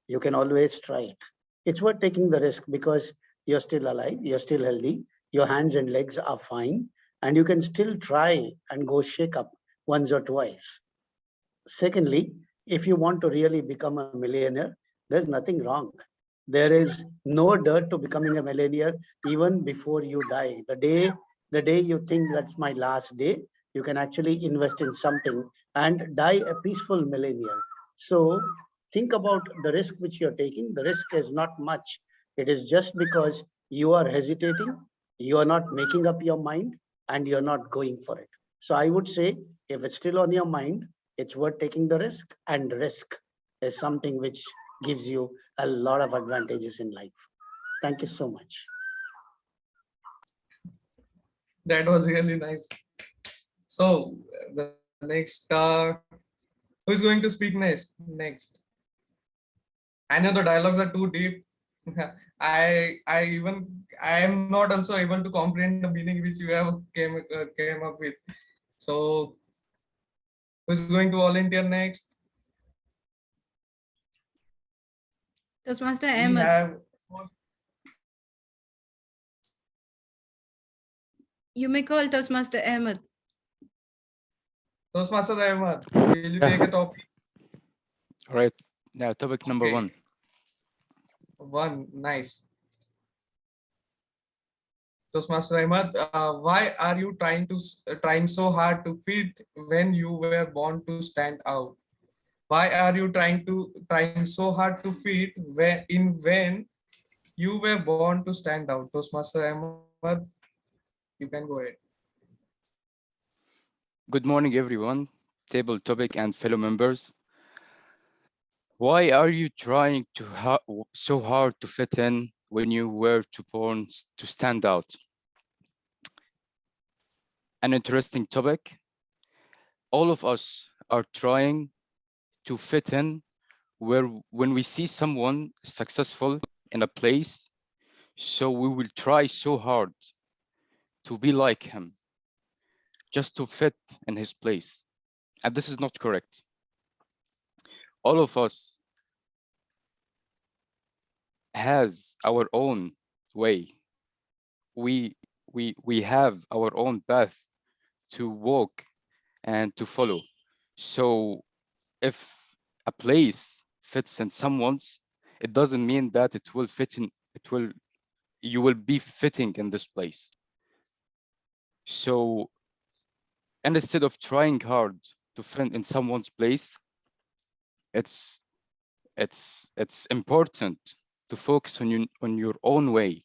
you can always try it. It's worth taking the risk because you're still alive, you're still healthy, your hands and legs are fine, and you can still try and go shake up once or twice. Secondly, if you want to really become a millionaire, there's nothing wrong. There is no dirt to becoming a millionaire even before you die. The day you think that's my last day, you can actually invest in something and die a peaceful millionaire. So think about the risk which you're taking. The risk is not much. It is just because you are hesitating, you are not making up your mind, and you're not going for it. So I would say if it's still on your mind, it's worth taking the risk, and risk is something which gives you a lot of advantages in life. Thank you so much. That was really nice. So the next, who is going to speak next? I know the dialogues are too deep. I am not also able to comprehend the meaning which you have came up with. So who's going to volunteer next? Toastmaster We Ahmed. have You may call Toastmaster Ahmed. Toastmaster Ahmed. Will you take a topic? All right. Now, topic number Okay. 1. Nice. Toastmaster Ahmed, why are you trying so hard to fit when you were born to stand out? Why are you trying so hard to fit when you were born to stand out? Toastmaster Ahmed, you can go ahead. Good morning, everyone, table topic and fellow members. Why are you trying so hard to fit in when you were born to stand out? An interesting topic. All of us are trying to fit in when we see someone successful in a place, so we will try so hard to be like him, just to fit in his place. And this is not correct. All of us has our own way. We have our own path to walk and to follow. So if a place fits in someone's, it doesn't mean that it will fit in, you will be fitting in this place. So, and instead of trying hard to fit in someone's place, it's it's important to focus on your own way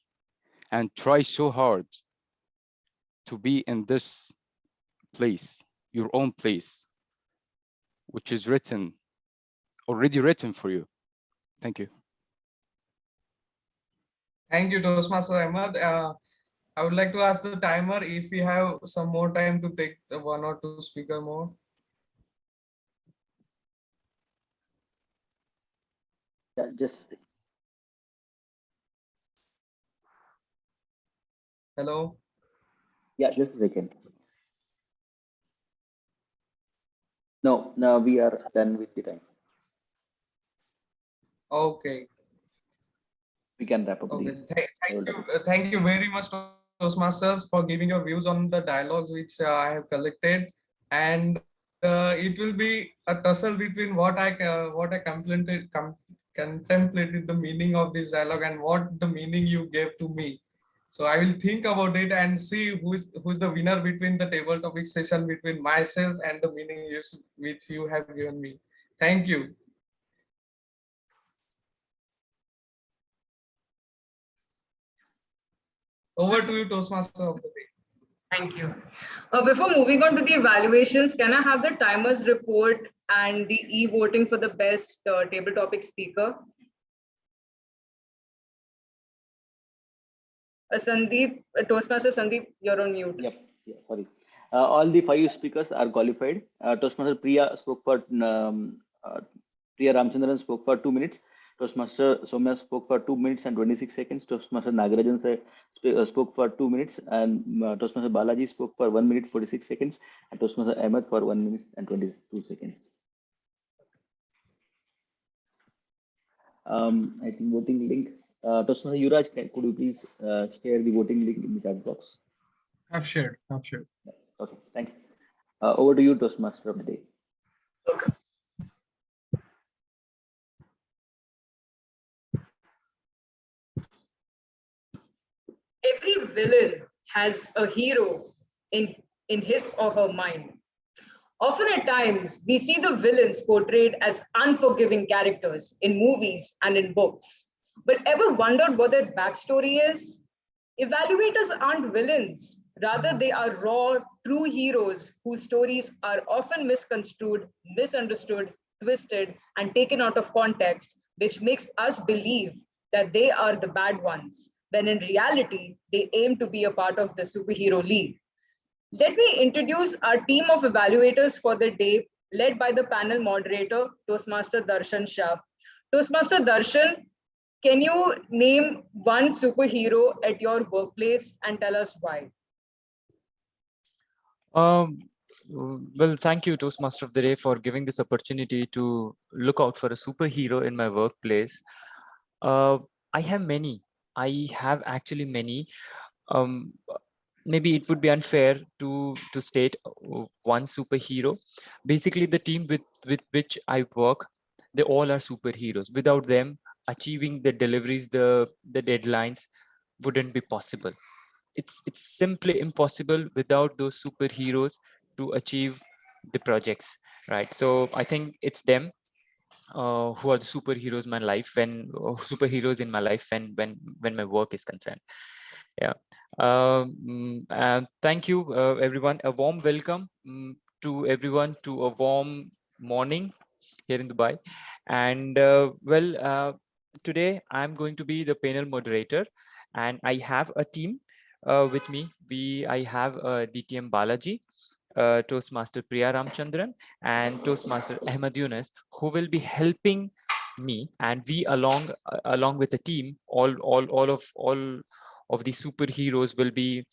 and try so hard to be in this place, your own place, which is already written for you. Thank you. Thank you, Toastmaster Ahmed. I would like to ask the timer if we have some more time to take the one or two speaker more. Yeah, just Hello. yeah, just a second. No, no, we are done with the time. Okay. We can wrap up Okay. the. Thank you very much, Toastmasters, for giving your views on the dialogues which I have collected, and it will be a tussle between what I contemplated the meaning of this dialogue and what the meaning you gave to me. So I will think about it and see who's the winner between the table topic session between myself and the meaning which you have given me. Thank you. Over to you, Toastmaster of the day. Thank you. Before moving on to the evaluations, can I have the timers report and the e-voting for the best table topic speaker? Sandeep, Toastmaster Sandeep, you're on mute. Yep. Yeah, sorry. All the 5 speakers are qualified. Toastmaster Priya spoke for Priya Ramchandran spoke for 2 minutes. Toastmaster Somya spoke for 2 minutes and 26 seconds. Toastmaster Nagarajan spoke for 2 minutes, and Toastmaster Balaji spoke for 1 minute 46 seconds, and Toastmaster Ahmed for 1 minute and 22 seconds. I think voting link. Toastmaster Yuraj, could you please share the voting link in the chat box? I've shared. Okay, thanks. Over to you, Toastmaster of the day. Every villain has a hero in his or her mind. Often at times, we see the villains portrayed as unforgiving characters in movies and in books. But ever wondered what their backstory is? Evaluators aren't villains. Rather, they are raw, true heroes whose stories are often misconstrued, misunderstood, twisted, and taken out of context, which makes us believe that they are the bad ones, when in reality, they aim to be a part of the superhero league. Let me introduce our team of evaluators for the day, led by the panel moderator, Toastmaster Darshan Shah. Toastmaster Darshan, can you name one superhero at your workplace and tell us why? Well, thank you, Toastmaster of the Day, for giving this opportunity to look out for a superhero in my workplace. I have many. I have actually many. Maybe it would be unfair to state one superhero. Basically, the team with which I work, they all are superheroes. Without them, achieving the deliveries, the deadlines wouldn't be possible. It's simply impossible without those superheroes to achieve the projects, right? So I think it's them who are the superheroes in my life superheroes in my life when my work is concerned. Yeah. And thank you, everyone. A warm welcome to everyone to a warm morning here in Dubai. And today I'm going to be the panel moderator, and I have a team with me. I have DTM Balaji, Toastmaster Priya Ramchandran, and Toastmaster Ahmed Yunus, who will be helping me, and we along with the team, all of the superheroes will be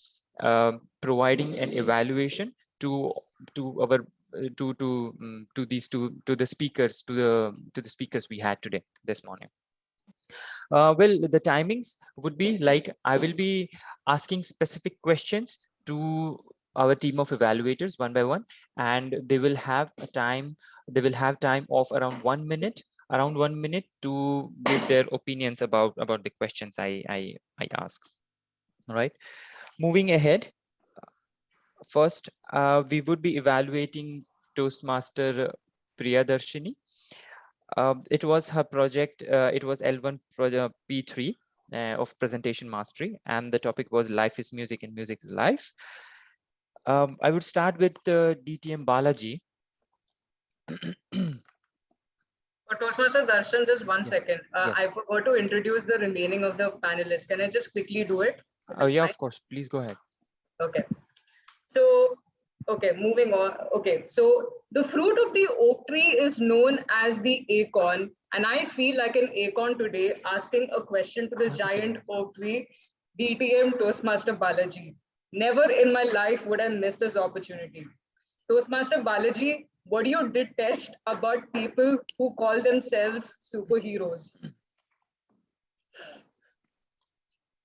providing an evaluation to our to the speakers we had today this morning. Well, the timings would be like I will be asking specific questions to our team of evaluators one by one, and they will have a time. They will have time of around 1 minute, to give their opinions about the questions I ask. All right. Moving ahead, first we would be evaluating Toastmaster Priyadarshini. It was her project. It was L1 P3 of presentation mastery, and the topic was life is music and music is life. I would start with DTM Balaji. Toastmaster Darshan, just one Yes. second. Yes. I forgot to introduce the remaining of the panelists. Can I just quickly do it? Oh yeah, of course. Please go ahead. Okay. So, okay, moving on. Okay, so the fruit of the oak tree is known as the acorn. And I feel like an acorn today asking a question to the giant oak tree, DTM Toastmaster Balaji. Never in my life would I miss this opportunity. Toastmaster Balaji, what do you detest about people who call themselves superheroes?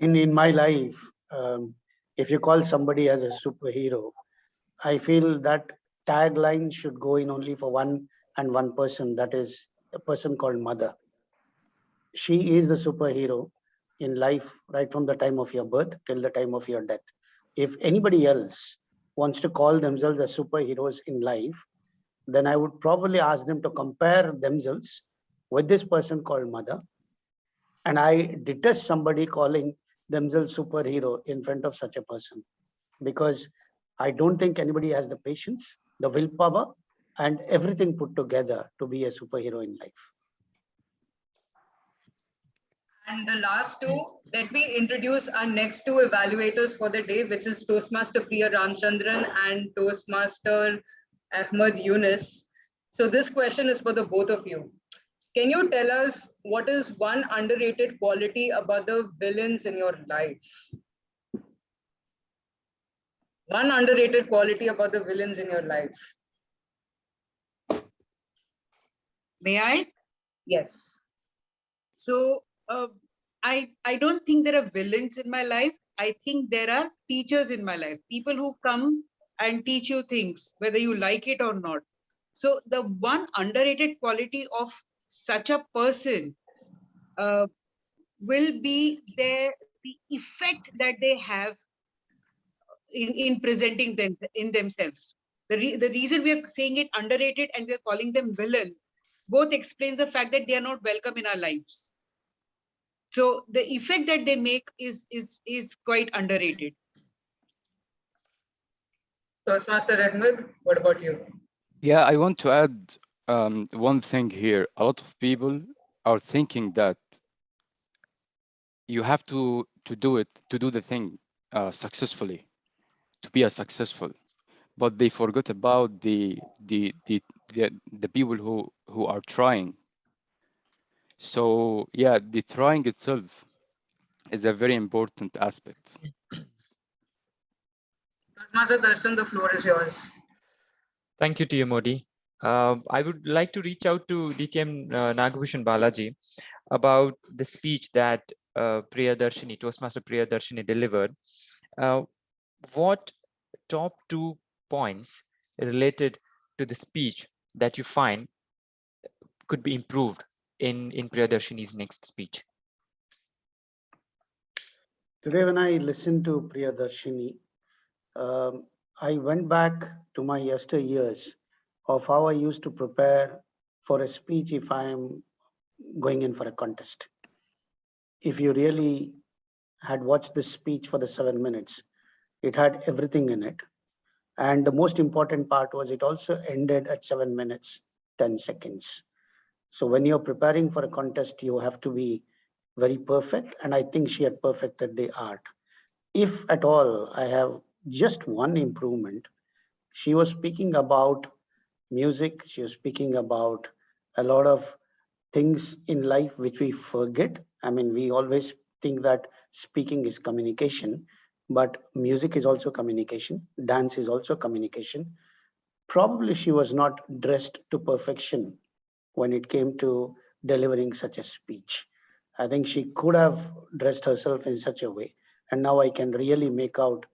In my life, if you call somebody as a superhero, I feel that tagline should go in only for one and one person, that is a person called mother. She is the superhero in life right from the time of your birth till the time of your death. If anybody else wants to call themselves as superheroes in life, then I would probably ask them to compare themselves with this person called mother. And I detest somebody calling themselves superhero in front of such a person, because I don't think anybody has the patience, the willpower, and everything put together to be a superhero in life. And the last two, let me introduce our next two evaluators for the day, which is Toastmaster Priya Ramchandran and Toastmaster Ahmed Yunus. So this question is for the both of you. Can you tell us what is one underrated quality about the villains in your life? One underrated quality about the villains in your life. May I? Yes. So I don't think there are villains in my life. I think there are teachers in my life, people who come and teach you things, whether you like it or not. So the one underrated quality of such a person will be the effect that they have in presenting them in themselves. The reason we are saying it underrated and we are calling them villain both explains the fact that they are not welcome in our lives. So the effect that they make is quite underrated. Toastmaster Ahmed, what about you? Yeah, I want to add one thing here. A lot of people are thinking that you have to do the thing successfully to be a successful, but they forgot about the people who are trying. So yeah, the trying itself is a very important aspect. Toastmaster Darshan, the floor is yours. Thank you, TMOD. I would like to reach out to DTM Nagabhushan Balaji about the speech that Toastmaster Priyadarshini delivered. What top 2 points related to the speech that you find could be improved in Priyadarshini's next speech? Today, when I listened to Priyadarshini, I went back to my yesteryears of how I used to prepare for a speech if I am going in for a contest. If you really had watched this speech for the 7 minutes, it had everything in it. And the most important part was it also ended at 7 minutes, 10 seconds. So when you're preparing for a contest, you have to be very perfect. And I think she had perfected the art. If at all, I have just one improvement. She was speaking about music. She was speaking about a lot of things in life which we forget. I mean, we always think that speaking is communication, but music is also communication. Dance is also communication. Probably she was not dressed to perfection when it came to delivering such a speech. I think she could have dressed herself in such a way. And now I can really make out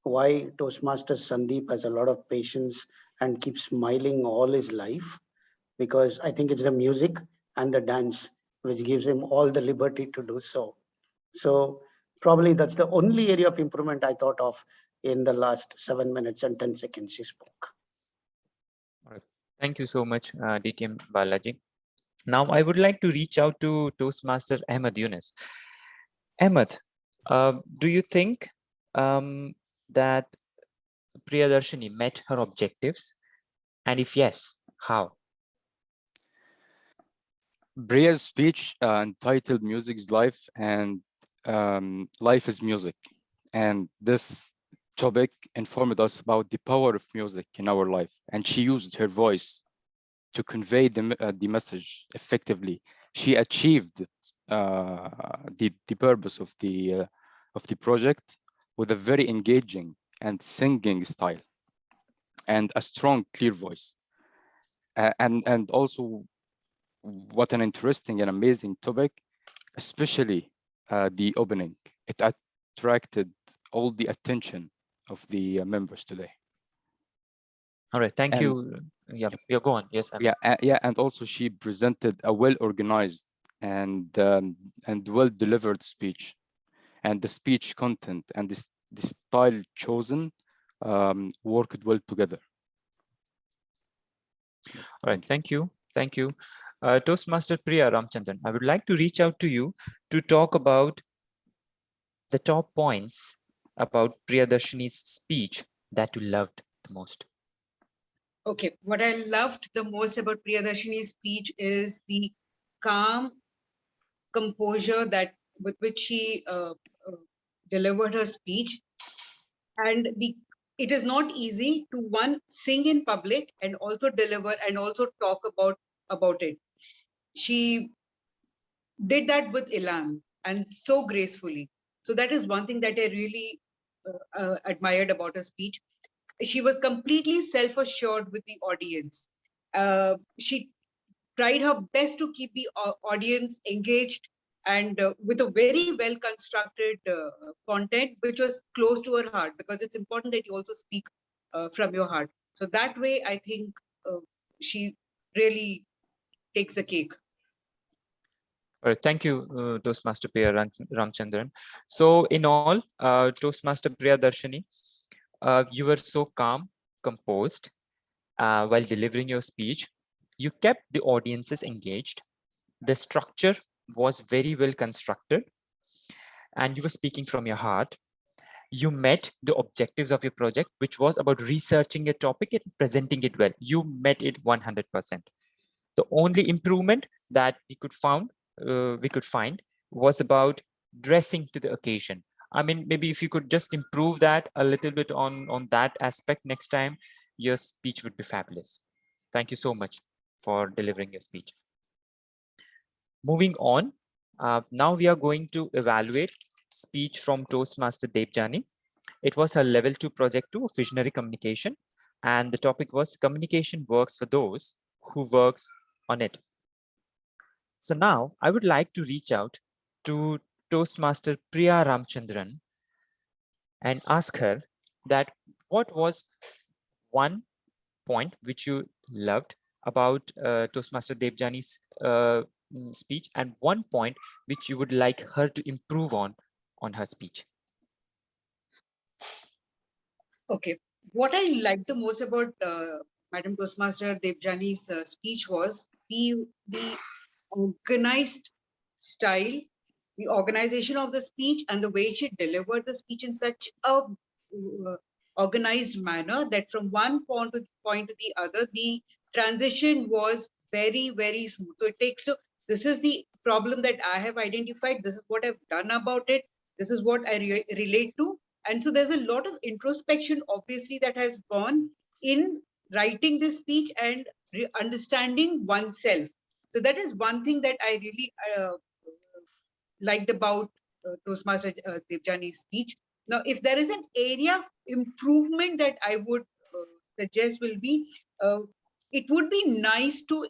why Toastmaster Sandeep has a lot of patience and keeps smiling all his life, because I think it's the music and the dance which gives him all the liberty to do so. So probably that's the only area of improvement I thought of in the last 7 minutes and 10 seconds she spoke. All right. Thank you so much, DTM Balaji. Now, I would like to reach out to Toastmaster Ahmed Yunus. Ahmed, do you think that Priyadarshini met her objectives? And if yes, how? Bria's speech entitled Music is Life and Life is Music. And this topic informed us about the power of music in our life. And she used her voice to convey the message effectively. She achieved it, the purpose of the project with a very engaging and singing style and a strong, clear voice. And also, what an interesting and amazing topic, especially the opening. It attracted all the attention of the members today. All right, thank And- you. Yeah, go on. Yes, Ahmed. Yeah, and also she presented a well-organized and well-delivered speech, and the speech content and the style chosen worked well together. All right, thank you. Thank you. Toastmaster Priya Ramchandran, I would like to reach out to you to talk about the top points about Priyadarshini's speech that you loved the most. Okay, what I loved the most about Priyadarshini's speech is the calm composure that with which she delivered her speech, and it is not easy to one sing in public and also deliver and also talk about it. She did that with elan and so gracefully. So that is one thing that I really admired about her speech. She was completely self-assured with the audience. She tried her best to keep the audience engaged and with a very well constructed content which was close to her heart, because it's important that you also speak from your heart. So that way I think she really takes the cake. All right, thank you, Toastmaster Priya Ramchandran. So in all, Toastmaster Priyadarshini, you were so calm, composed while delivering your speech. You kept the audiences engaged. The structure was very well constructed, and you were speaking from your heart. You met the objectives of your project, which was about researching a topic and presenting it well. You met it 100%. The only improvement that we could find was about dressing to the occasion. I mean, maybe if you could just improve that a little bit on that aspect next time, your speech would be fabulous. Thank you so much for delivering your speech. Moving on, now we are going to evaluate speech from Toastmaster Debjani. It was her level 2 project 2 of visionary communication, and the topic was communication works for those who works on it. So now I would like to reach out to Toastmaster Priya Ramchandran and ask her that what was one point which you loved about Toastmaster Debjani's speech, and one point which you would like her to improve on her speech. Okay, what I liked the most about Madam Toastmaster Debjani's speech was the organized style, the organization of the speech, and the way she delivered the speech in such a organized manner that from one point to the other, the transition was very, very smooth. So it takes, so this is the problem that I have identified. This is what I've done about it. This is what I relate to. And so there's a lot of introspection, obviously, that has gone in writing this speech and understanding oneself. So that is one thing that I really liked about Toastmaster Debjani's speech. Now, if there is an area of improvement that I would suggest will be, it would be nice to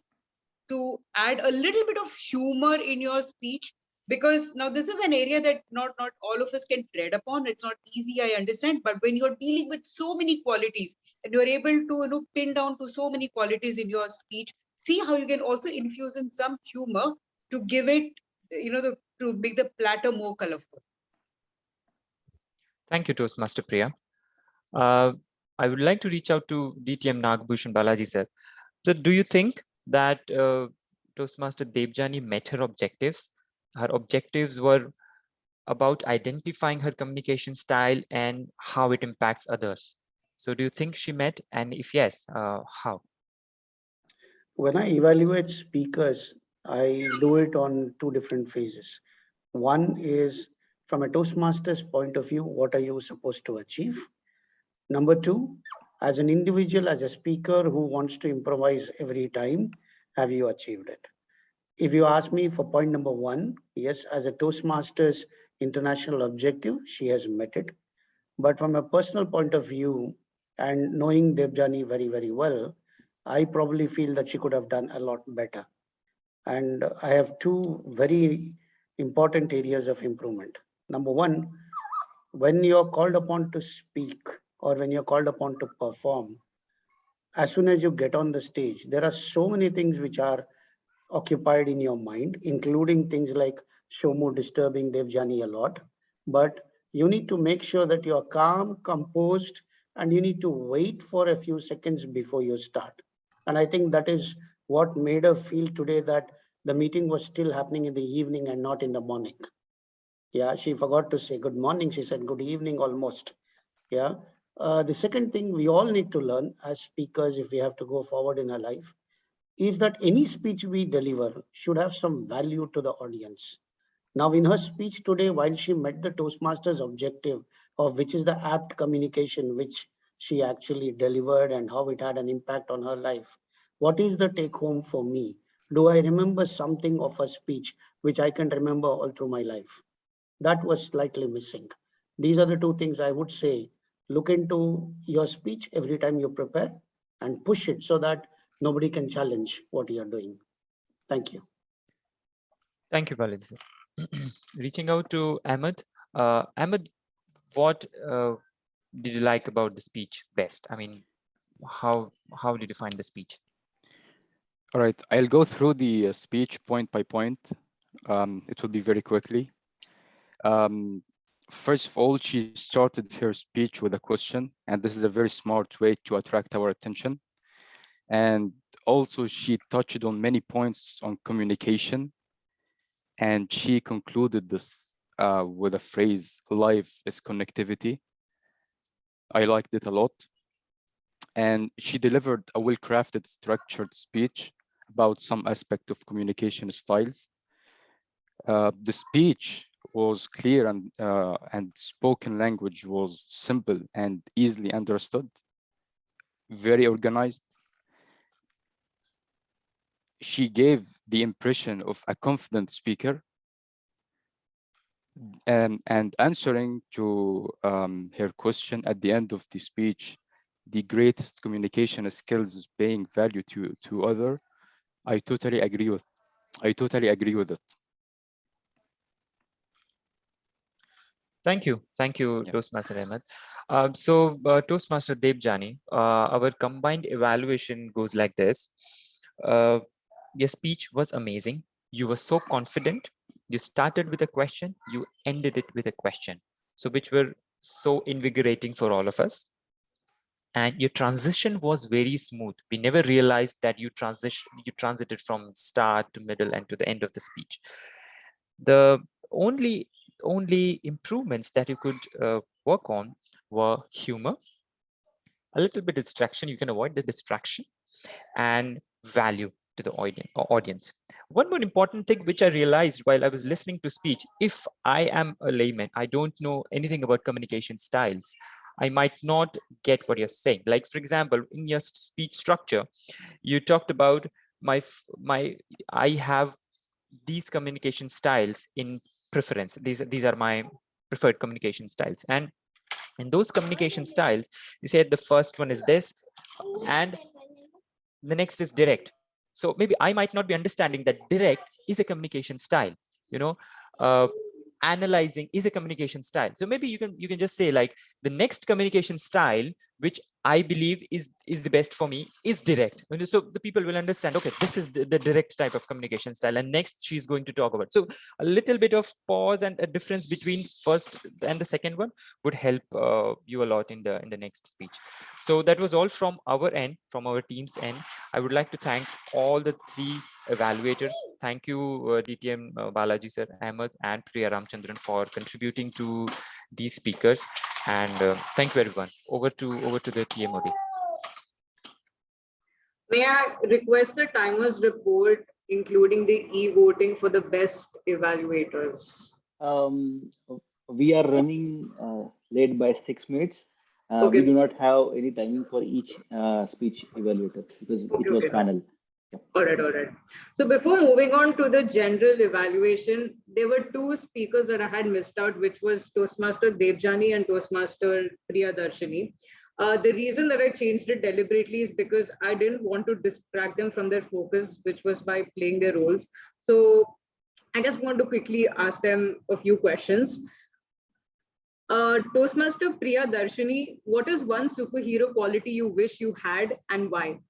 add a little bit of humor in your speech, because now this is an area that not all of us can tread upon. It's not easy, I understand, but when you're dealing with so many qualities and you're able to pin down to so many qualities in your speech, see how you can also infuse in some humor to give it, to make the platter more colorful. Thank you, Toastmaster Priya. I would like to reach out to DTM Nagbhushan Balaji sir. So do you think that Toastmaster Debjani met her objectives? Her objectives were about identifying her communication style and how it impacts others. So do you think she met? And if yes, how? When I evaluate speakers, I do it on two different phases. One is from a Toastmaster's point of view, what are you supposed to achieve? Number two, as an individual, as a speaker who wants to improvise every time, have you achieved it? If you ask me for point number one, yes, as a Toastmasters international objective, she has met it. But from a personal point of view and knowing Debjani very, very well, I probably feel that she could have done a lot better. And I have two very important areas of improvement. Number one, when you're called upon to speak or when you're called upon to perform, as soon as you get on the stage, there are so many things which are occupied in your mind, including things like Shomu disturbing Devjani a lot. But you need to make sure that you're calm, composed, and you need to wait for a few seconds before you start. And I think that is what made her feel today that the meeting was still happening in the evening and not in the morning. Yeah, she forgot to say good morning. She said good evening almost. Yeah. The second thing we all need to learn as speakers, if we have to go forward in our life, is that any speech we deliver should have some value to the audience. Now, in her speech today, while she met the Toastmasters objective of which is the apt communication, which she actually delivered and how it had an impact on her life, what is the take home for me? Do I remember something of her speech which I can remember all through my life? That was slightly missing. These are the two things I would say. Look into your speech every time you prepare and push it so that nobody can challenge what you're doing. Thank you. Thank you, Balaji sir. Reaching out to Ahmed. Ahmed, what did you like about the speech best? I mean, how did you find the speech? All right, I'll go through the speech point by point. It will be very quickly. First of all, she started her speech with a question, and this is a very smart way to attract our attention. And also she touched on many points on communication, and she concluded this with a phrase, life is connectivity. I liked it a lot. And she delivered a well-crafted, structured speech about some aspect of communication styles. The speech was clear and spoken language was simple and easily understood, very organized. She gave the impression of a confident speaker, and answering to her question at the end of the speech, the greatest communication skills is paying value to other. I totally agree with it. Thank you, Yeah. Toastmaster Ahmed. Toastmaster Debjani, our combined evaluation goes like this. Your speech was amazing. You were so confident. You started with a question. You ended it with a question. So which were so invigorating for all of us. And your transition was very smooth. We never realized that you transited from start to middle and to the end of the speech. The only improvements that you could work on were humor, a little bit distraction. You can avoid the distraction, and value to the audience. One more important thing which I realized while I was listening to speech, if I am a layman, I don't know anything about communication styles, I might not get what you're saying. Like, for example, in your speech structure, you talked about I have these communication styles in preference. These are my preferred communication styles. And in those communication styles, you said the first one is this, and the next is direct. So maybe I might not be understanding that direct is a communication style. You know, analyzing is a communication style. So maybe you can just say like the next communication style which I believe is the best for me is direct. So the people will understand, okay, this is the direct type of communication style, and next she's going to talk about. So a little bit of pause and a difference between first and the second one would help you a lot in the next speech. So that was all from our end, from our team's end. I would like to thank all the three evaluators. Thank you, DTM Balaji sir, Ahmed, and Priya Ramchandran for contributing to these speakers. And thank you, everyone. Over to the TMOD. May I request the timers report, including the e-voting for the best evaluators? We are running late by 6 minutes. Okay. We do not have any timing for each speech evaluator because it was panel. All right. So before moving on to the general evaluation, there were two speakers that I had missed out, which was Toastmaster Devjani and Toastmaster Priya Darshini. The reason that I changed it deliberately is because I didn't want to distract them from their focus, which was by playing their roles. So I just want to quickly ask them a few questions. Toastmaster Priya Darshini, what is one superhero quality you wish you had and why?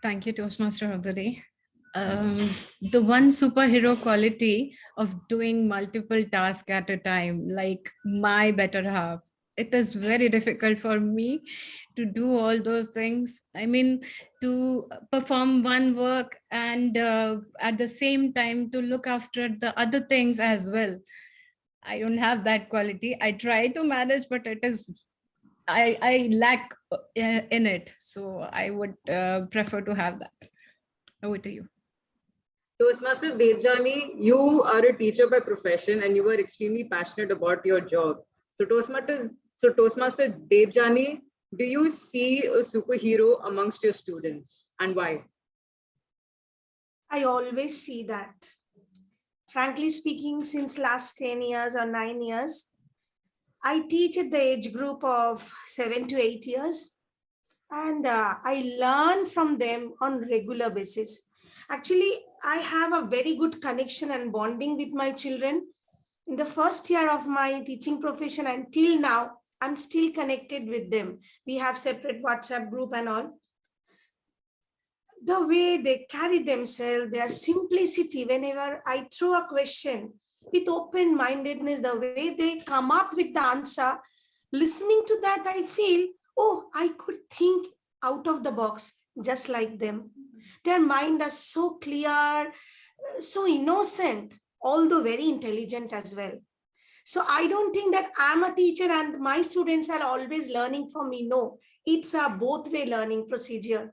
Thank you, Toastmaster of the Day. The one superhero quality of doing multiple tasks at a time, like my better half. It is very difficult for me to do all those things. I mean, to perform one work and at the same time to look after the other things as well. I don't have that quality. I try to manage, but it is I lack in it. So I would prefer to have that. Over to you. Toastmaster Devjani, you are a teacher by profession and you were extremely passionate about your job. So Toastmaster Devjani, do you see a superhero amongst your students and why? I always see that. Frankly speaking, since last 10 years or 9 years, I teach at the age group of 7 to 8 years, and I learn from them on regular basis. Actually, I have a very good connection and bonding with my children. In the first year of my teaching profession until now, I'm still connected with them. We have separate WhatsApp group and all. The way they carry themselves, their simplicity, whenever I throw a question with open-mindedness, the way they come up with the answer, listening to that, I feel, oh, I could think out of the box just like them. Their mind is so clear, so innocent, although very intelligent as well. So I don't think that I'm a teacher and my students are always learning from me. No, it's a both-way learning procedure.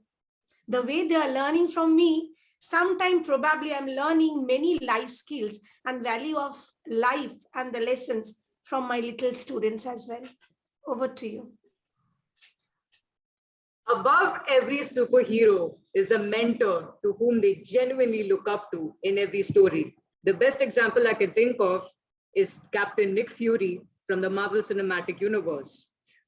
The way they are learning from me, sometimes probably I'm learning many life skills and value of life and the lessons from my little students as well. Over to you. Above every superhero is a mentor to whom they genuinely look up to in every story. The best example I can think of is Captain Nick Fury from the Marvel Cinematic Universe.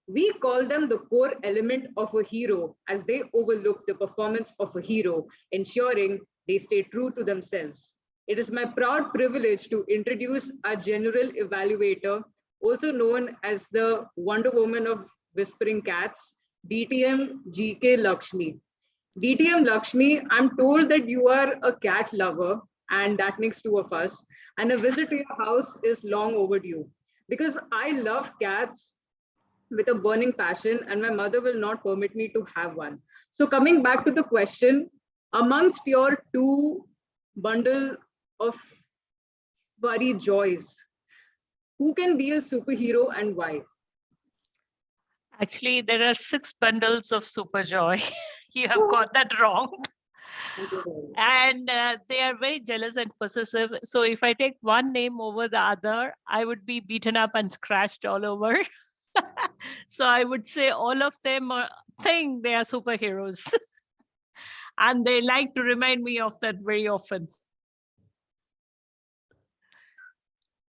We call them the core element of a hero as they overlook the performance of a hero, ensuring they stay true to themselves. It is my proud privilege to introduce our general evaluator, also known as the Wonder Woman of Whispering Cats, DTM GK Lakshmi. DTM Lakshmi, I'm told that you are a cat lover, and that makes two of us, and a visit to your house is long overdue because I love cats with a burning passion, and my mother will not permit me to have one. So coming back to the question, amongst your two bundle of furry joys, who can be a superhero and why? Actually, there are 6 bundles of super joy. You have got that wrong. And they are very jealous and possessive. So if I take one name over the other, I would be beaten up and scratched all over. So I would say all of them think they are superheroes. And they like to remind me of that very often.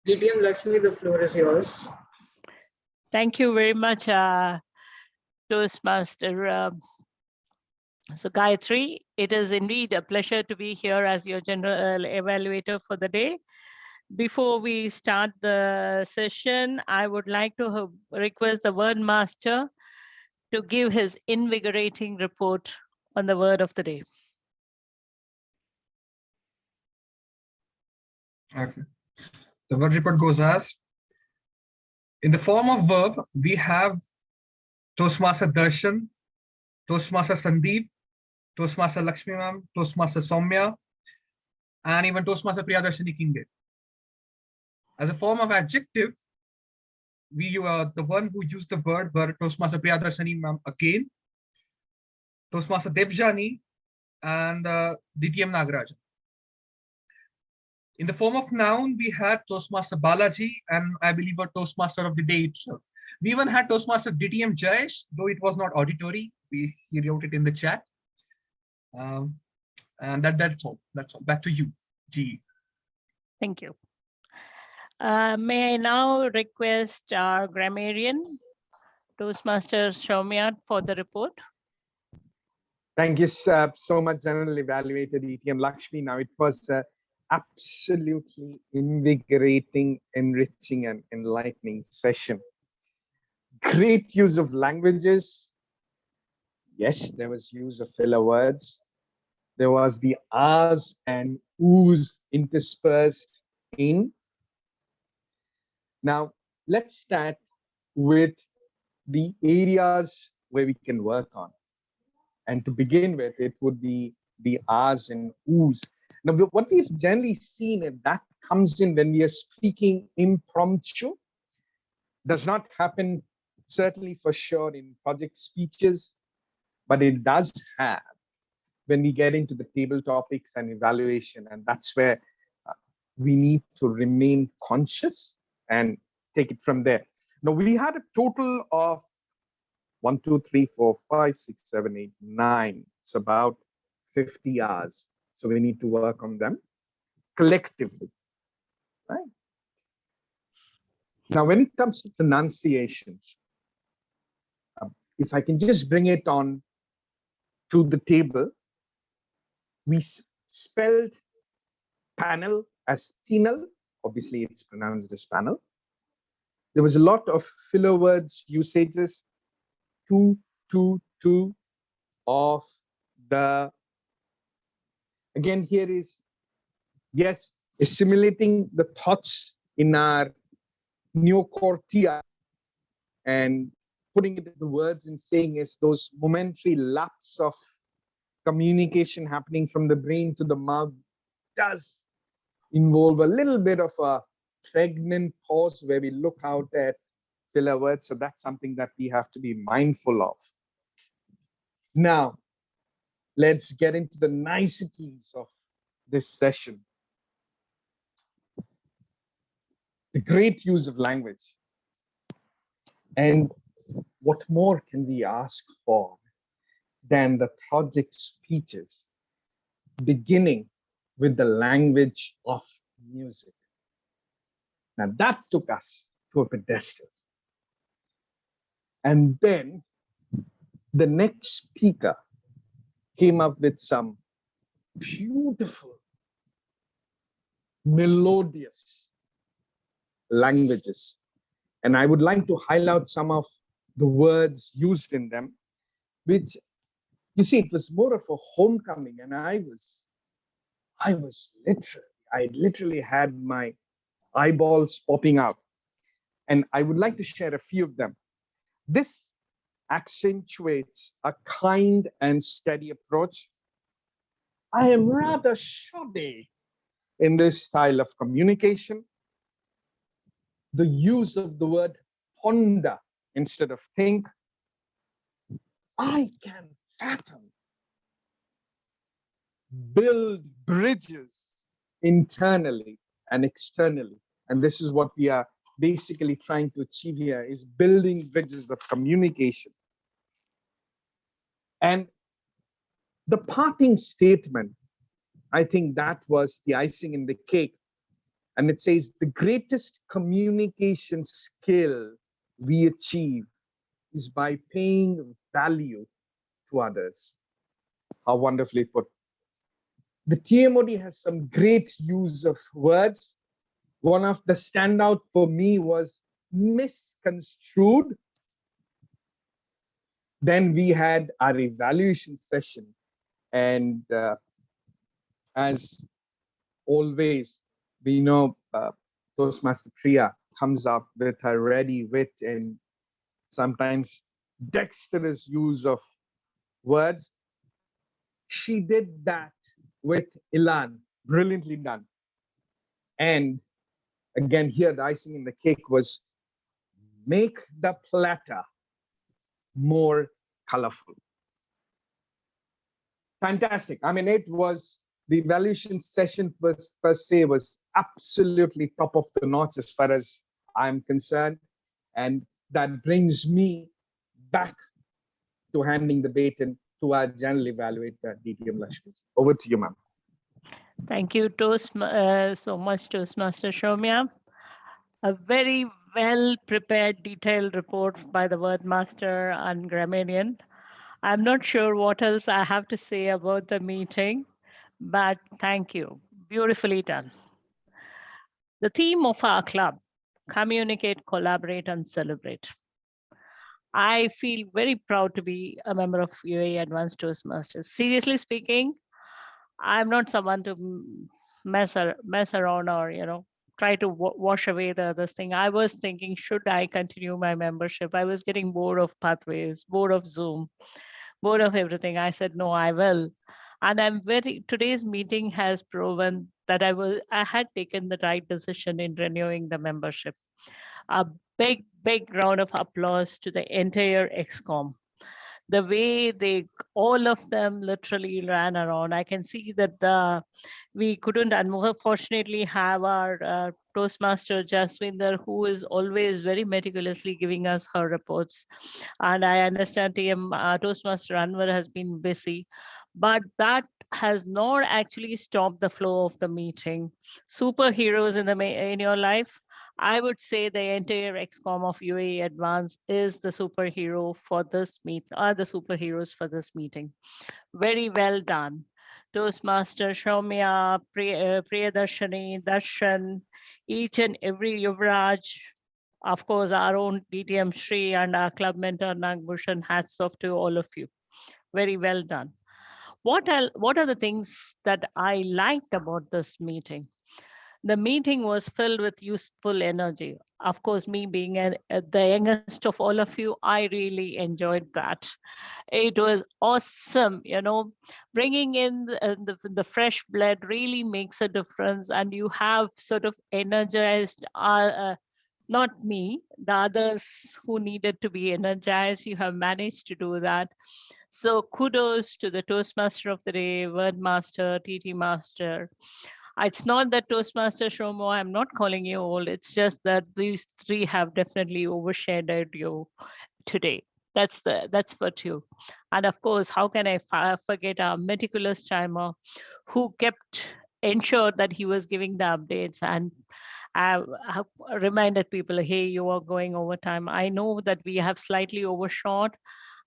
DTM Lakshmi, the floor is yours. Thank you very much, Toastmaster So Gayatri, it is indeed a pleasure to be here as your general evaluator for the day. Before we start the session, I would like to request the word master to give his invigorating report on the word of the day. Okay. The word report goes as, in the form of verb, we have Toastmaster Darshan, Toastmaster Sandeep, Toastmaster Lakshmi Ma'am, Toastmaster Soumya, and even Toastmaster Priyadarshini Kinde. As a form of adjective, we the one who used the word were Toastmaster Priyadarshini Ma'am again, Toastmaster Debjani, and DTM Nagarajan. In the form of noun, we had Toastmaster Balaji and I believe a Toastmaster of the day itself. We even had Toastmaster DTM Jayesh, though it was not auditory. He wrote it in the chat. And that's all. That's all. Back to you, G. Thank you. May I now request our grammarian, Toastmaster Soumya, for the report. Thank you so much, General Evaluator ETM Lakshmi. Now, it was absolutely invigorating, enriching, and enlightening session. Great use of languages. Yes, there was use of filler words. There was the ahs and oohs interspersed in. Now, let's start with the areas where we can work on. And to begin with, it would be the ahs and oohs. Now, what we've generally seen, and that comes in when we are speaking impromptu, does not happen certainly for sure in project speeches, but it does have when we get into the table topics and evaluation. And that's where we need to remain conscious and take it from there. Now, we had a total of 1, 2, 3, 4, 5, 6, 7, 8, 9. It's about 50 hours. So we need to work on them collectively, right? Now, when it comes to pronunciations, if I can just bring it on to the table, we spelled panel as penal. Obviously, it's pronounced as panel. There was a lot of filler words usages, to, of, the. Again, here is, yes, assimilating the thoughts in our neocortea and putting it into words and saying is those momentary lapse of communication happening from the brain to the mouth does involve a little bit of a pregnant pause where we look out at filler words. So that's something that we have to be mindful of. Now, let's get into the niceties of this session. The great use of language. And what more can we ask for than the project speeches beginning with the language of music? Now that took us to a pedestal. And then the next speaker came up with some beautiful, melodious languages. And I would like to highlight some of the words used in them, which, you see, it was more of a homecoming. And I literally had my eyeballs popping out. And I would like to share a few of them. This accentuates a kind and steady approach. I am rather shoddy in this style of communication. The use of the word ponder instead of think. I can fathom, build bridges internally and externally. And this is what we are basically trying to achieve here, is building bridges of communication. And the parting statement, I think that was the icing in the cake. And it says, the greatest communication skill we achieve is by paying value to others. How wonderfully put. The TMOD has some great use of words. One of the standout for me was misconstrued. Then we had our evaluation session, and as always, we know Toastmaster Priya comes up with her ready wit and sometimes dexterous use of words. She did that with Ilan, brilliantly done. And again, here the icing in the cake was make the platter more colorful. Fantastic. I mean, it was the evaluation session per se was absolutely top of the notch as far as I'm concerned. And that brings me back to handing the baton to our general evaluator, DTM Lakshmi. Over to you, ma'am. Thank you so much, Toastmaster Shomya. A very well prepared, detailed report by the wordmaster and grammarian. I'm not sure what else I have to say about the meeting, but thank you. Beautifully done. The theme of our club, communicate, collaborate, and celebrate. I feel very proud to be a member of UAE Advanced Toastmasters. Seriously speaking, I'm not someone to mess around or try to wash away the other thing. I was thinking, should I continue my membership? I was getting bored of Pathways, bored of Zoom, bored of everything. I said, no, I will. And today's meeting has proven that I had taken the right decision in renewing the membership. A big round of applause to the entire XCOM. The way all of them literally ran around. I can see that we couldn't unfortunately have our Toastmaster Jaswinder, who is always very meticulously giving us her reports. And I understand Toastmaster Anwar has been busy, but that has not actually stopped the flow of the meeting. Superheroes in your life, I would say the entire XCOM of UAE Advanced is the superhero for this the superheroes for this meeting. Very well done. Toastmaster Shomya, Priyadarshani, Darshan, each and every Yuvraj, of course, our own DTM Shri and our club mentor Nagbhushan, hats off to all of you. Very well done. What are the things that I liked about this meeting? The meeting was filled with useful energy. Of course, me being the youngest of all of you, I really enjoyed that. It was awesome, bringing in the fresh blood really makes a difference, and you have sort of energized not me, the others who needed to be energized. You have managed to do that. So kudos to the Toastmaster of the Day, Word Master, TT Master. It's not that Toastmaster Shomo, I'm not calling you old. It's just that these three have definitely overshadowed you today. That's for you. And of course, how can I forget our meticulous timer who ensured that he was giving the updates and reminded people, hey, you are going over time. I know that we have slightly overshot,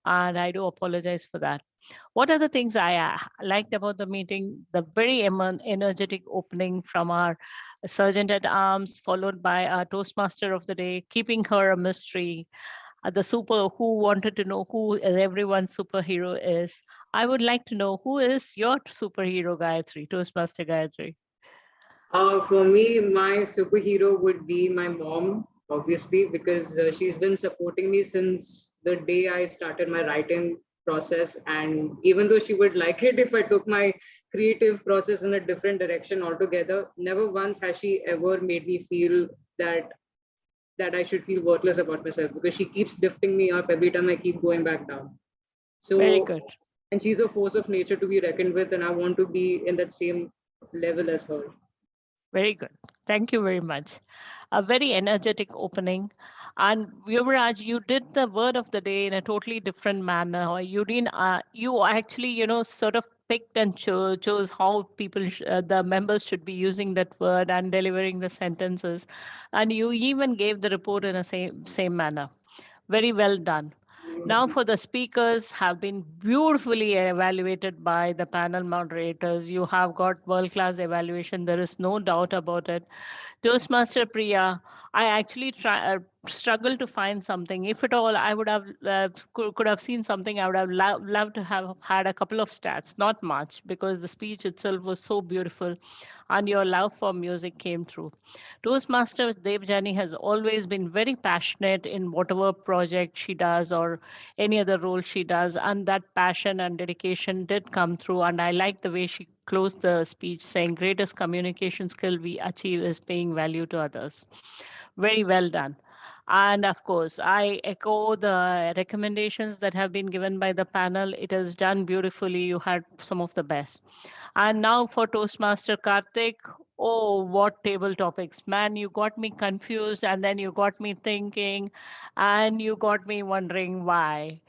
and I do apologize for that. What are the things I liked about the meeting? The very energetic opening from our Sergeant at Arms, followed by our Toastmaster of the Day, keeping her a mystery. Who wanted to know who everyone's superhero is. I would like to know, who is your superhero, Gayatri, Toastmaster Gayatri? For me, my superhero would be my mom, obviously, because she's been supporting me since the day I started my writing process. And even though she would like it if I took my creative process in a different direction altogether, never once has she ever made me feel that I should feel worthless about myself, because she keeps lifting me up every time I keep going back down. So, very good. And she's a force of nature to be reckoned with, and I want to be in that same level as her. Very good. Thank you very much. A very energetic opening. And Yuvraj, you did the word of the day in a totally different manner. You didn't. You actually, sort of picked and chose how people, the members, should be using that word and delivering the sentences, and you even gave the report in a same manner. Very well done. Now for the speakers have been beautifully evaluated by the panel moderators. You have got world-class evaluation. There is no doubt about it. Toastmaster Priya, I actually struggled to find something. If at all, I would have could have seen something. I would have loved to have had a couple of stats, not much, because the speech itself was so beautiful, and your love for music came through. Toastmaster Devjani has always been very passionate in whatever project she does or any other role she does, and that passion and dedication did come through. And I like the way she closed the speech saying, "Greatest communication skill we achieve is paying value to others." Very well done. And of course, I echo the recommendations that have been given by the panel. It is done beautifully. You had some of the best. And now for Toastmaster Karthik. Oh, what table topics. Man, you got me confused and then you got me thinking and you got me wondering why.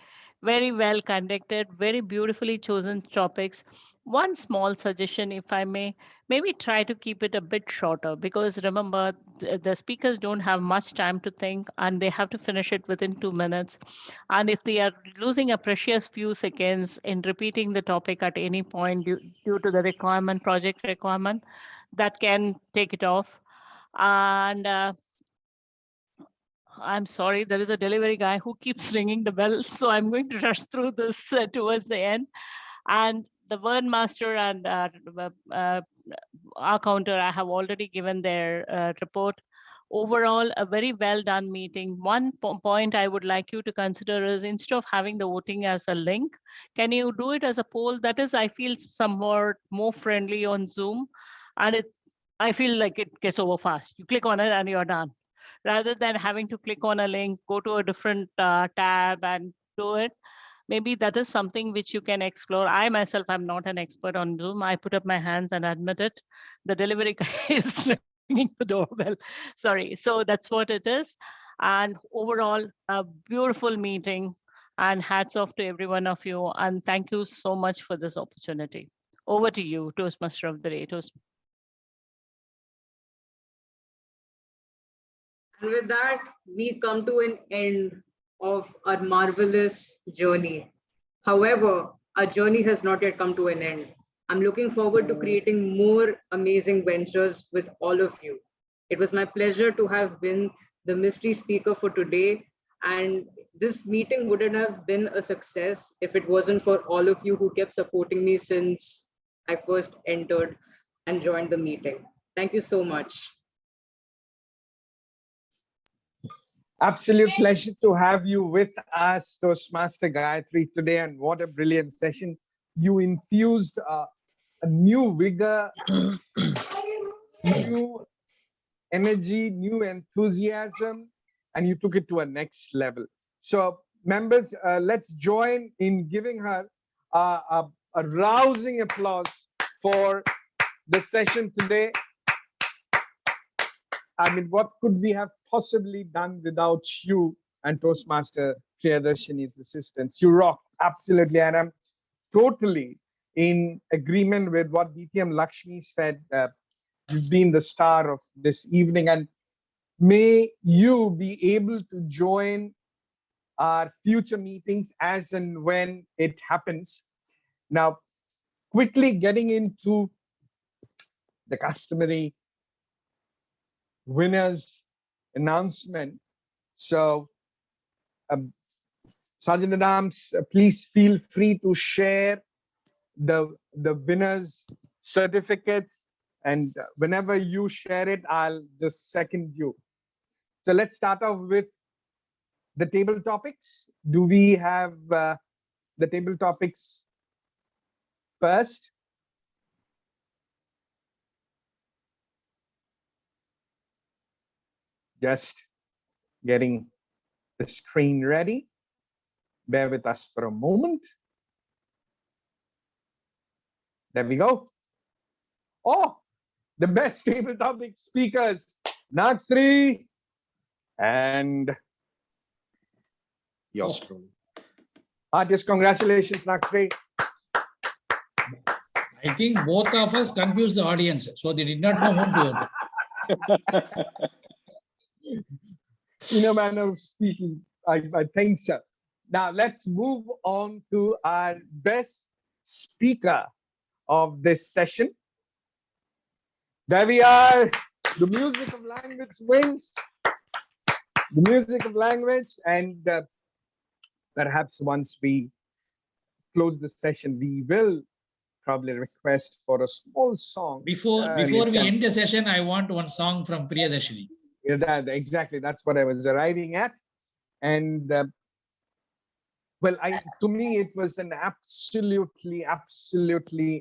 Very well conducted, very beautifully chosen topics. One small suggestion, if I may, maybe try to keep it a bit shorter because remember, the speakers don't have much time to think and they have to finish it within 2 minutes. And if they are losing a precious few seconds in repeating the topic at any point due to the requirement, project requirement, that can take it off. And I'm sorry, there is a delivery guy who keeps ringing the bell, so I'm going to rush through this towards the end. And the word master and our counter, I have already given their report. Overall, a very well done meeting. One point I would like you to consider is instead of having the voting as a link, can you do it as a poll? That is, I feel somewhat more friendly on Zoom. And I feel like it gets over fast. You click on it and you're done. Rather than having to click on a link, go to a different tab and do it. Maybe that is something which you can explore. I myself am not an expert on Zoom. I put up my hands and admit it. The delivery guy is ringing the doorbell. Sorry. So that's what it is. And overall, a beautiful meeting and hats off to every one of you. And thank you so much for this opportunity. Over to you, Toastmaster of the Day. And with that, we come to an end of our marvelous journey. However, our journey has not yet come to an end. I'm looking forward to creating more amazing ventures with all of you. It was my pleasure to have been the mystery speaker for today. And this meeting wouldn't have been a success if it wasn't for all of you who kept supporting me since I first entered and joined the meeting. Thank you so much. Absolute pleasure to have you with us, Toastmaster Gayatri, today. And what a brilliant session. You infused a new vigor, new energy, new enthusiasm, and you took it to a next level. So members, let's join in giving her a rousing applause for the session today. I mean, what could we have possibly done without you and Toastmaster Priyadarshini's assistance? You rock, absolutely. And I'm totally in agreement with what DTM Lakshmi said. You've been the star of this evening, and may you be able to join our future meetings as and when it happens. Now, quickly getting into the customary winners announcement. So, Sergeant at Arms, please feel free to share the winners' certificates, and whenever you share it, I'll just second you. So let's start off with the table topics. Do we have the table topics first? Just getting the screen ready. Bear with us for a moment. There we go. Oh, the best table topic speakers, Nagsri and yours truly. Artist, congratulations, Nagsri. I think both of us confused the audience, so they did not know whom to. In a manner of speaking, I think so. Now let's move on to our best speaker of this session. There we are. The music of language wins. The music of language, and perhaps once we close the session, we will probably request for a small song. Before we end the session, I want one song from Priyadarshini. Yeah, exactly. That's what I was arriving at. And well, to me, it was an absolutely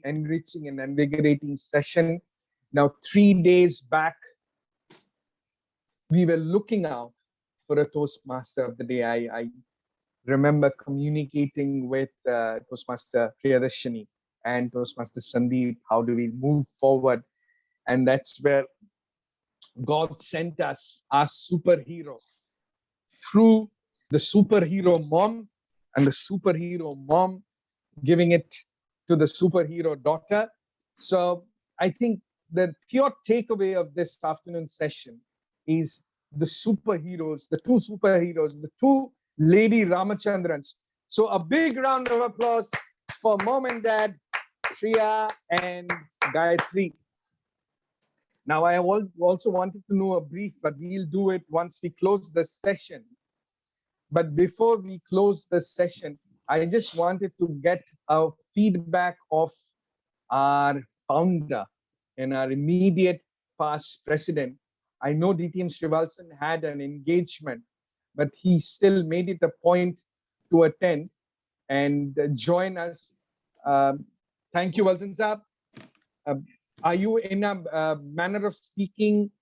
enriching and invigorating session. Now, 3 days back, we were looking out for a Toastmaster of the day. I remember communicating with Toastmaster Priyadarshini and Toastmaster Sandeep. How do we move forward? And that's where God sent us our superhero through the superhero mom, and the superhero mom giving it to the superhero daughter. So I think the pure takeaway of this afternoon session is the superheroes, the two superheroes, the two Lady Ramachandrans. So a big round of applause for mom and dad, Shriya and Gayatri. Now, I also wanted to know a brief, but we'll do it once we close the session. But before we close the session, I just wanted to get a feedback of our founder and our immediate past president. I know DTM Srivalsan had an engagement, but he still made it a point to attend and join us. Thank you, Valsan Saab. Are you in a manner of speaking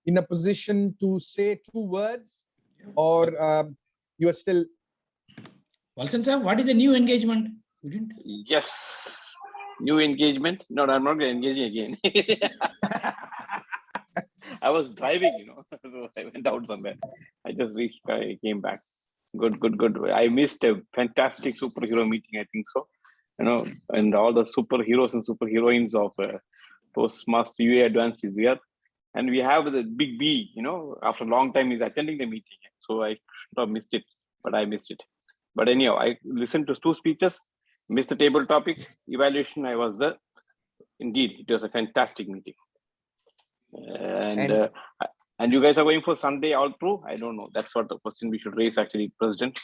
in a position to say 2 words, or you are still? Valsan sir, what is the new engagement? Yes, new engagement. No, I'm not engaging again. I was driving, so I went out somewhere. I just reached, I came back. Good. I missed a fantastic superhero meeting, I think so. And all the superheroes and superheroines of Toastmaster UAE Advanced is here. And we have the big B, after a long time, is attending the meeting. So I should have missed it, but I missed it. But anyhow, I listened to 2 speeches, missed the table topic evaluation. I was there. Indeed, it was a fantastic meeting. And you guys are going for Sunday all through? I don't know. That's what the question we should raise, actually, President.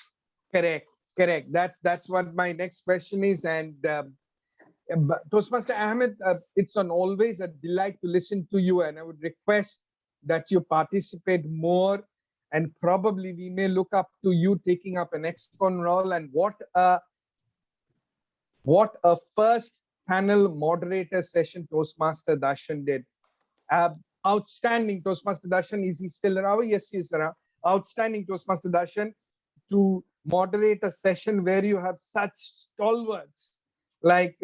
Correct. That's what my next question is. And Toastmaster Ahmed, it's always a delight to listen to you, and I would request that you participate more, and probably we may look up to you taking up an ex-con role. And what a first panel moderator session Toastmaster Darshan did. Outstanding, Toastmaster Darshan. Is he still around? Yes, he is around. Outstanding, Toastmaster Darshan, to moderate a session where you have such stalwarts like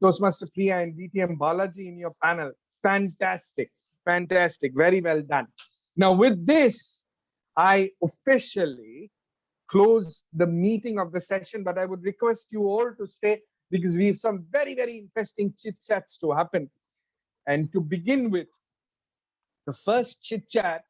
Toastmaster Priya and DTM Balaji in your panel. Fantastic. Very well done. Now, with this, I officially close the meeting of the session, but I would request you all to stay because we have some very, very interesting chit-chats to happen. And to begin with, the first chit-chat